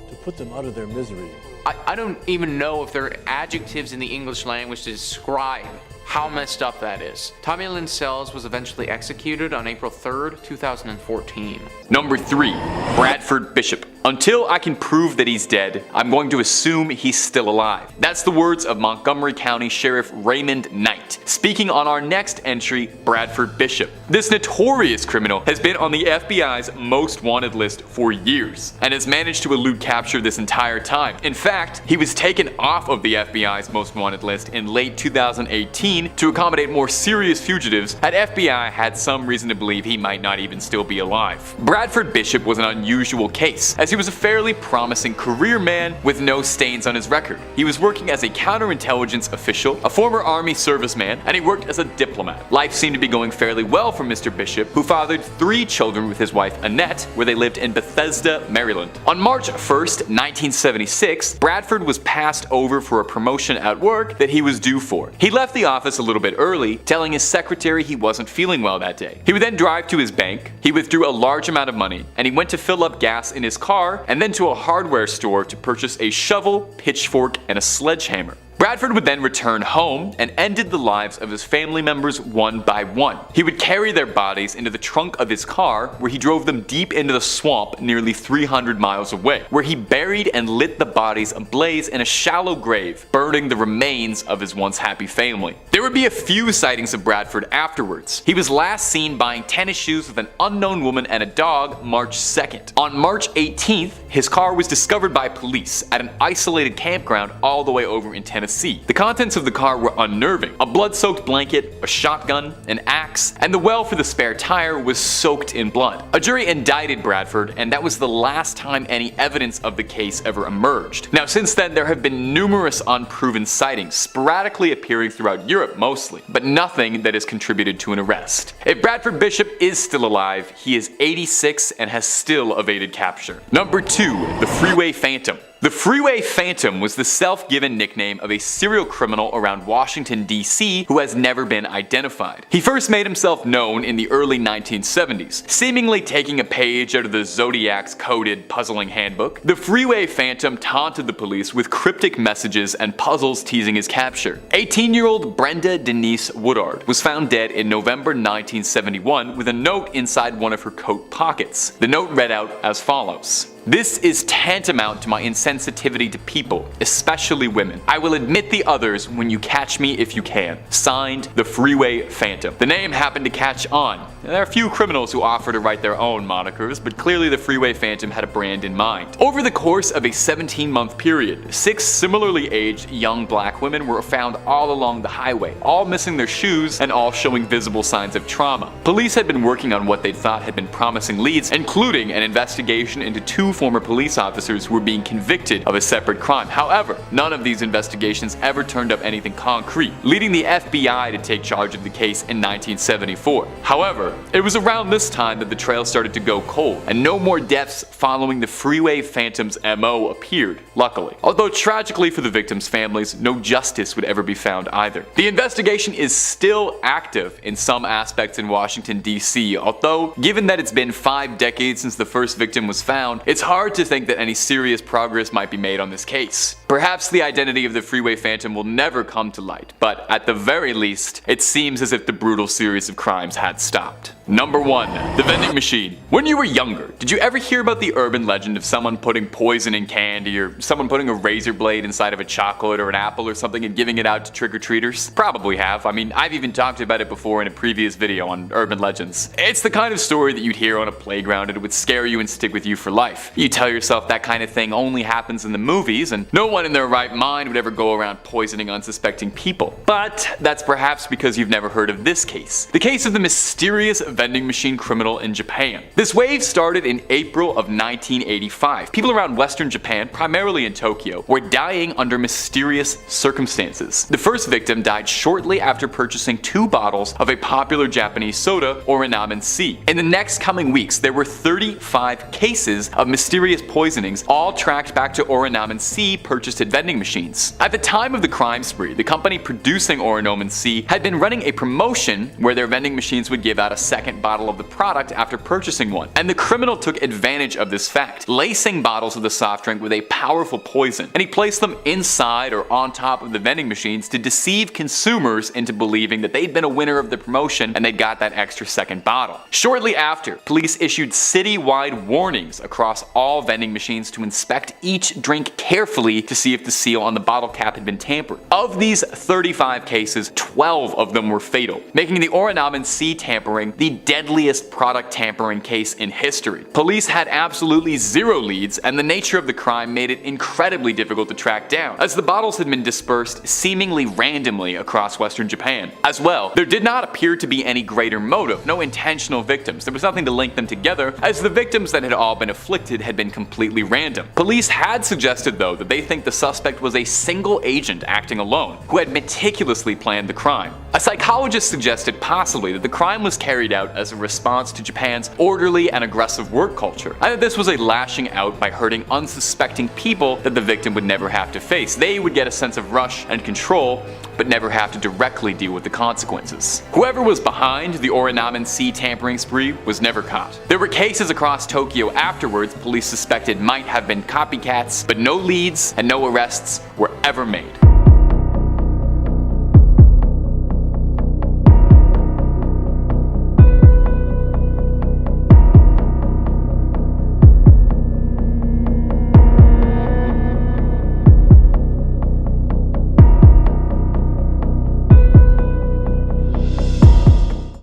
to put them out of their misery. I don't even know if there are adjectives in the English language to describe how messed up that is. Tommy Lynn Sells was eventually executed on April 3rd, 2014. Number 3, Bradford Bishop. Until I can prove that he's dead, I'm going to assume he's still alive. That's the words of Montgomery County Sheriff Raymond Knight, speaking on our next entry, Bradford Bishop. This notorious criminal has been on the FBI's most wanted list for years, and has managed to elude capture this entire time. In fact, he was taken off of the FBI's most wanted list in late 2018 to accommodate more serious fugitives, and FBI had some reason to believe he might not even still be alive. Bradford Bishop was an unusual case, as he was a fairly promising career man with no stains on his record. He was working as a counterintelligence official, a former army serviceman, and he worked as a diplomat. Life seemed to be going fairly well for Mr. Bishop, who fathered 3 children with his wife Annette, where they lived in Bethesda, Maryland. On March 1st, 1976, Bradford was passed over for a promotion at work that he was due for. He left the office a little bit early, telling his secretary he wasn't feeling well that day. He would then drive to his bank, he withdrew a large amount of money, and he went to fill up gas in his car and then to a hardware store to purchase a shovel, pitchfork, and a sledgehammer. Bradford would then return home and ended the lives of his family members one by one. He would carry their bodies into the trunk of his car, where he drove them deep into the swamp nearly 300 miles away, where he buried and lit the bodies ablaze in a shallow grave, burning the remains of his once happy family. There would be a few sightings of Bradford afterwards. He was last seen buying tennis shoes with an unknown woman and a dog March 2nd. On March 18th, his car was discovered by police at an isolated campground all the way over in Tennessee. The contents of the car were unnerving. A blood-soaked blanket, a shotgun, an axe, and the well for the spare tire was soaked in blood. A jury indicted Bradford, and that was the last time any evidence of the case ever emerged. Now, since then, there have been numerous unproven sightings, sporadically appearing throughout Europe mostly, but nothing that has contributed to an arrest. If Bradford Bishop is still alive, he is 86 and has still evaded capture. Number 2. The Freeway Phantom. The Freeway Phantom was the self-given nickname of a serial criminal around Washington, D.C. who has never been identified. He first made himself known in the early 1970s, seemingly taking a page out of the Zodiac's coded puzzling handbook. The Freeway Phantom taunted the police with cryptic messages and puzzles teasing his capture. 18-year-old Brenda Denise Woodard was found dead in November 1971 with a note inside one of her coat pockets. The note read out as follows: "This is tantamount to my insensitivity to people, especially women. I will admit the others when you catch me if you can. Signed, the Freeway Phantom." The name happened to catch on. There are a few criminals who offer to write their own monikers, but clearly the Freeway Phantom had a brand in mind. Over the course of a 17-month period, 6 similarly aged young black women were found all along the highway, all missing their shoes and all showing visible signs of trauma. Police had been working on what they thought had been promising leads, including an investigation into 2 former police officers who were being convicted of a separate crime. However, none of these investigations ever turned up anything concrete, leading the FBI to take charge of the case in 1974. However, it was around this time that the trail started to go cold, and no more deaths following the Freeway Phantom's MO appeared, luckily. Although tragically for the victims' families, no justice would ever be found either. The investigation is still active in some aspects in Washington, D.C., although, given that it's been 5 decades since the first victim was found, it's hard to think that any serious progress might be made on this case. Perhaps the identity of the Freeway Phantom will never come to light, but at the very least, it seems as if the brutal series of crimes had stopped. Number 1. The vending machine. When you were younger, did you ever hear about the urban legend of someone putting poison in candy, or someone putting a razor blade inside of a chocolate or an apple or something and giving it out to trick-or-treaters? Probably have. I mean, I've even talked about it before in a previous video on urban legends. It's the kind of story that you'd hear on a playground and it would scare you and stick with you for life. You tell yourself that kind of thing only happens in the movies, and no one in their right mind would ever go around poisoning unsuspecting people. But that's perhaps because you've never heard of this case. The case of the mysterious vending machine criminal in Japan. This wave started in April of 1985. People around Western Japan, primarily in Tokyo, were dying under mysterious circumstances. The first victim died shortly after purchasing 2 bottles of a popular Japanese soda, Orinamen C. In the next coming weeks, there were 35 cases of mysterious poisonings, all tracked back to Orinamen C purchased at vending machines. At the time of the crime spree, the company producing Orinamen C had been running a promotion where their vending machines would give out a second bottle of the product after purchasing one, and the criminal took advantage of this fact, lacing bottles of the soft drink with a powerful poison, and he placed them inside or on top of the vending machines to deceive consumers into believing that they'd been a winner of the promotion and they got that extra second bottle. Shortly after, police issued citywide warnings across all vending machines to inspect each drink carefully to see if the seal on the bottle cap had been tampered. Of these 35 cases, 12 of them were fatal, making the Orinamen C tampering the deadliest product tampering case in history. Police had absolutely 0 leads, and the nature of the crime made it incredibly difficult to track down, as the bottles had been dispersed seemingly randomly across Western Japan. As well, there did not appear to be any greater motive, no intentional victims. There was nothing to link them together, as the victims that had all been afflicted had been completely random. Police had suggested, though, that they think the suspect was a single agent acting alone, who had meticulously planned the crime. A psychologist suggested possibly that the crime was carried out as a response to Japan's orderly and aggressive work culture, and that this was a lashing out by hurting unsuspecting people that the victim would never have to face. They would get a sense of rush and control, but never have to directly deal with the consequences. Whoever was behind the Orinamen C tampering spree was never caught. There were cases across Tokyo afterwards police suspected might have been copycats, but no leads and no arrests were ever made.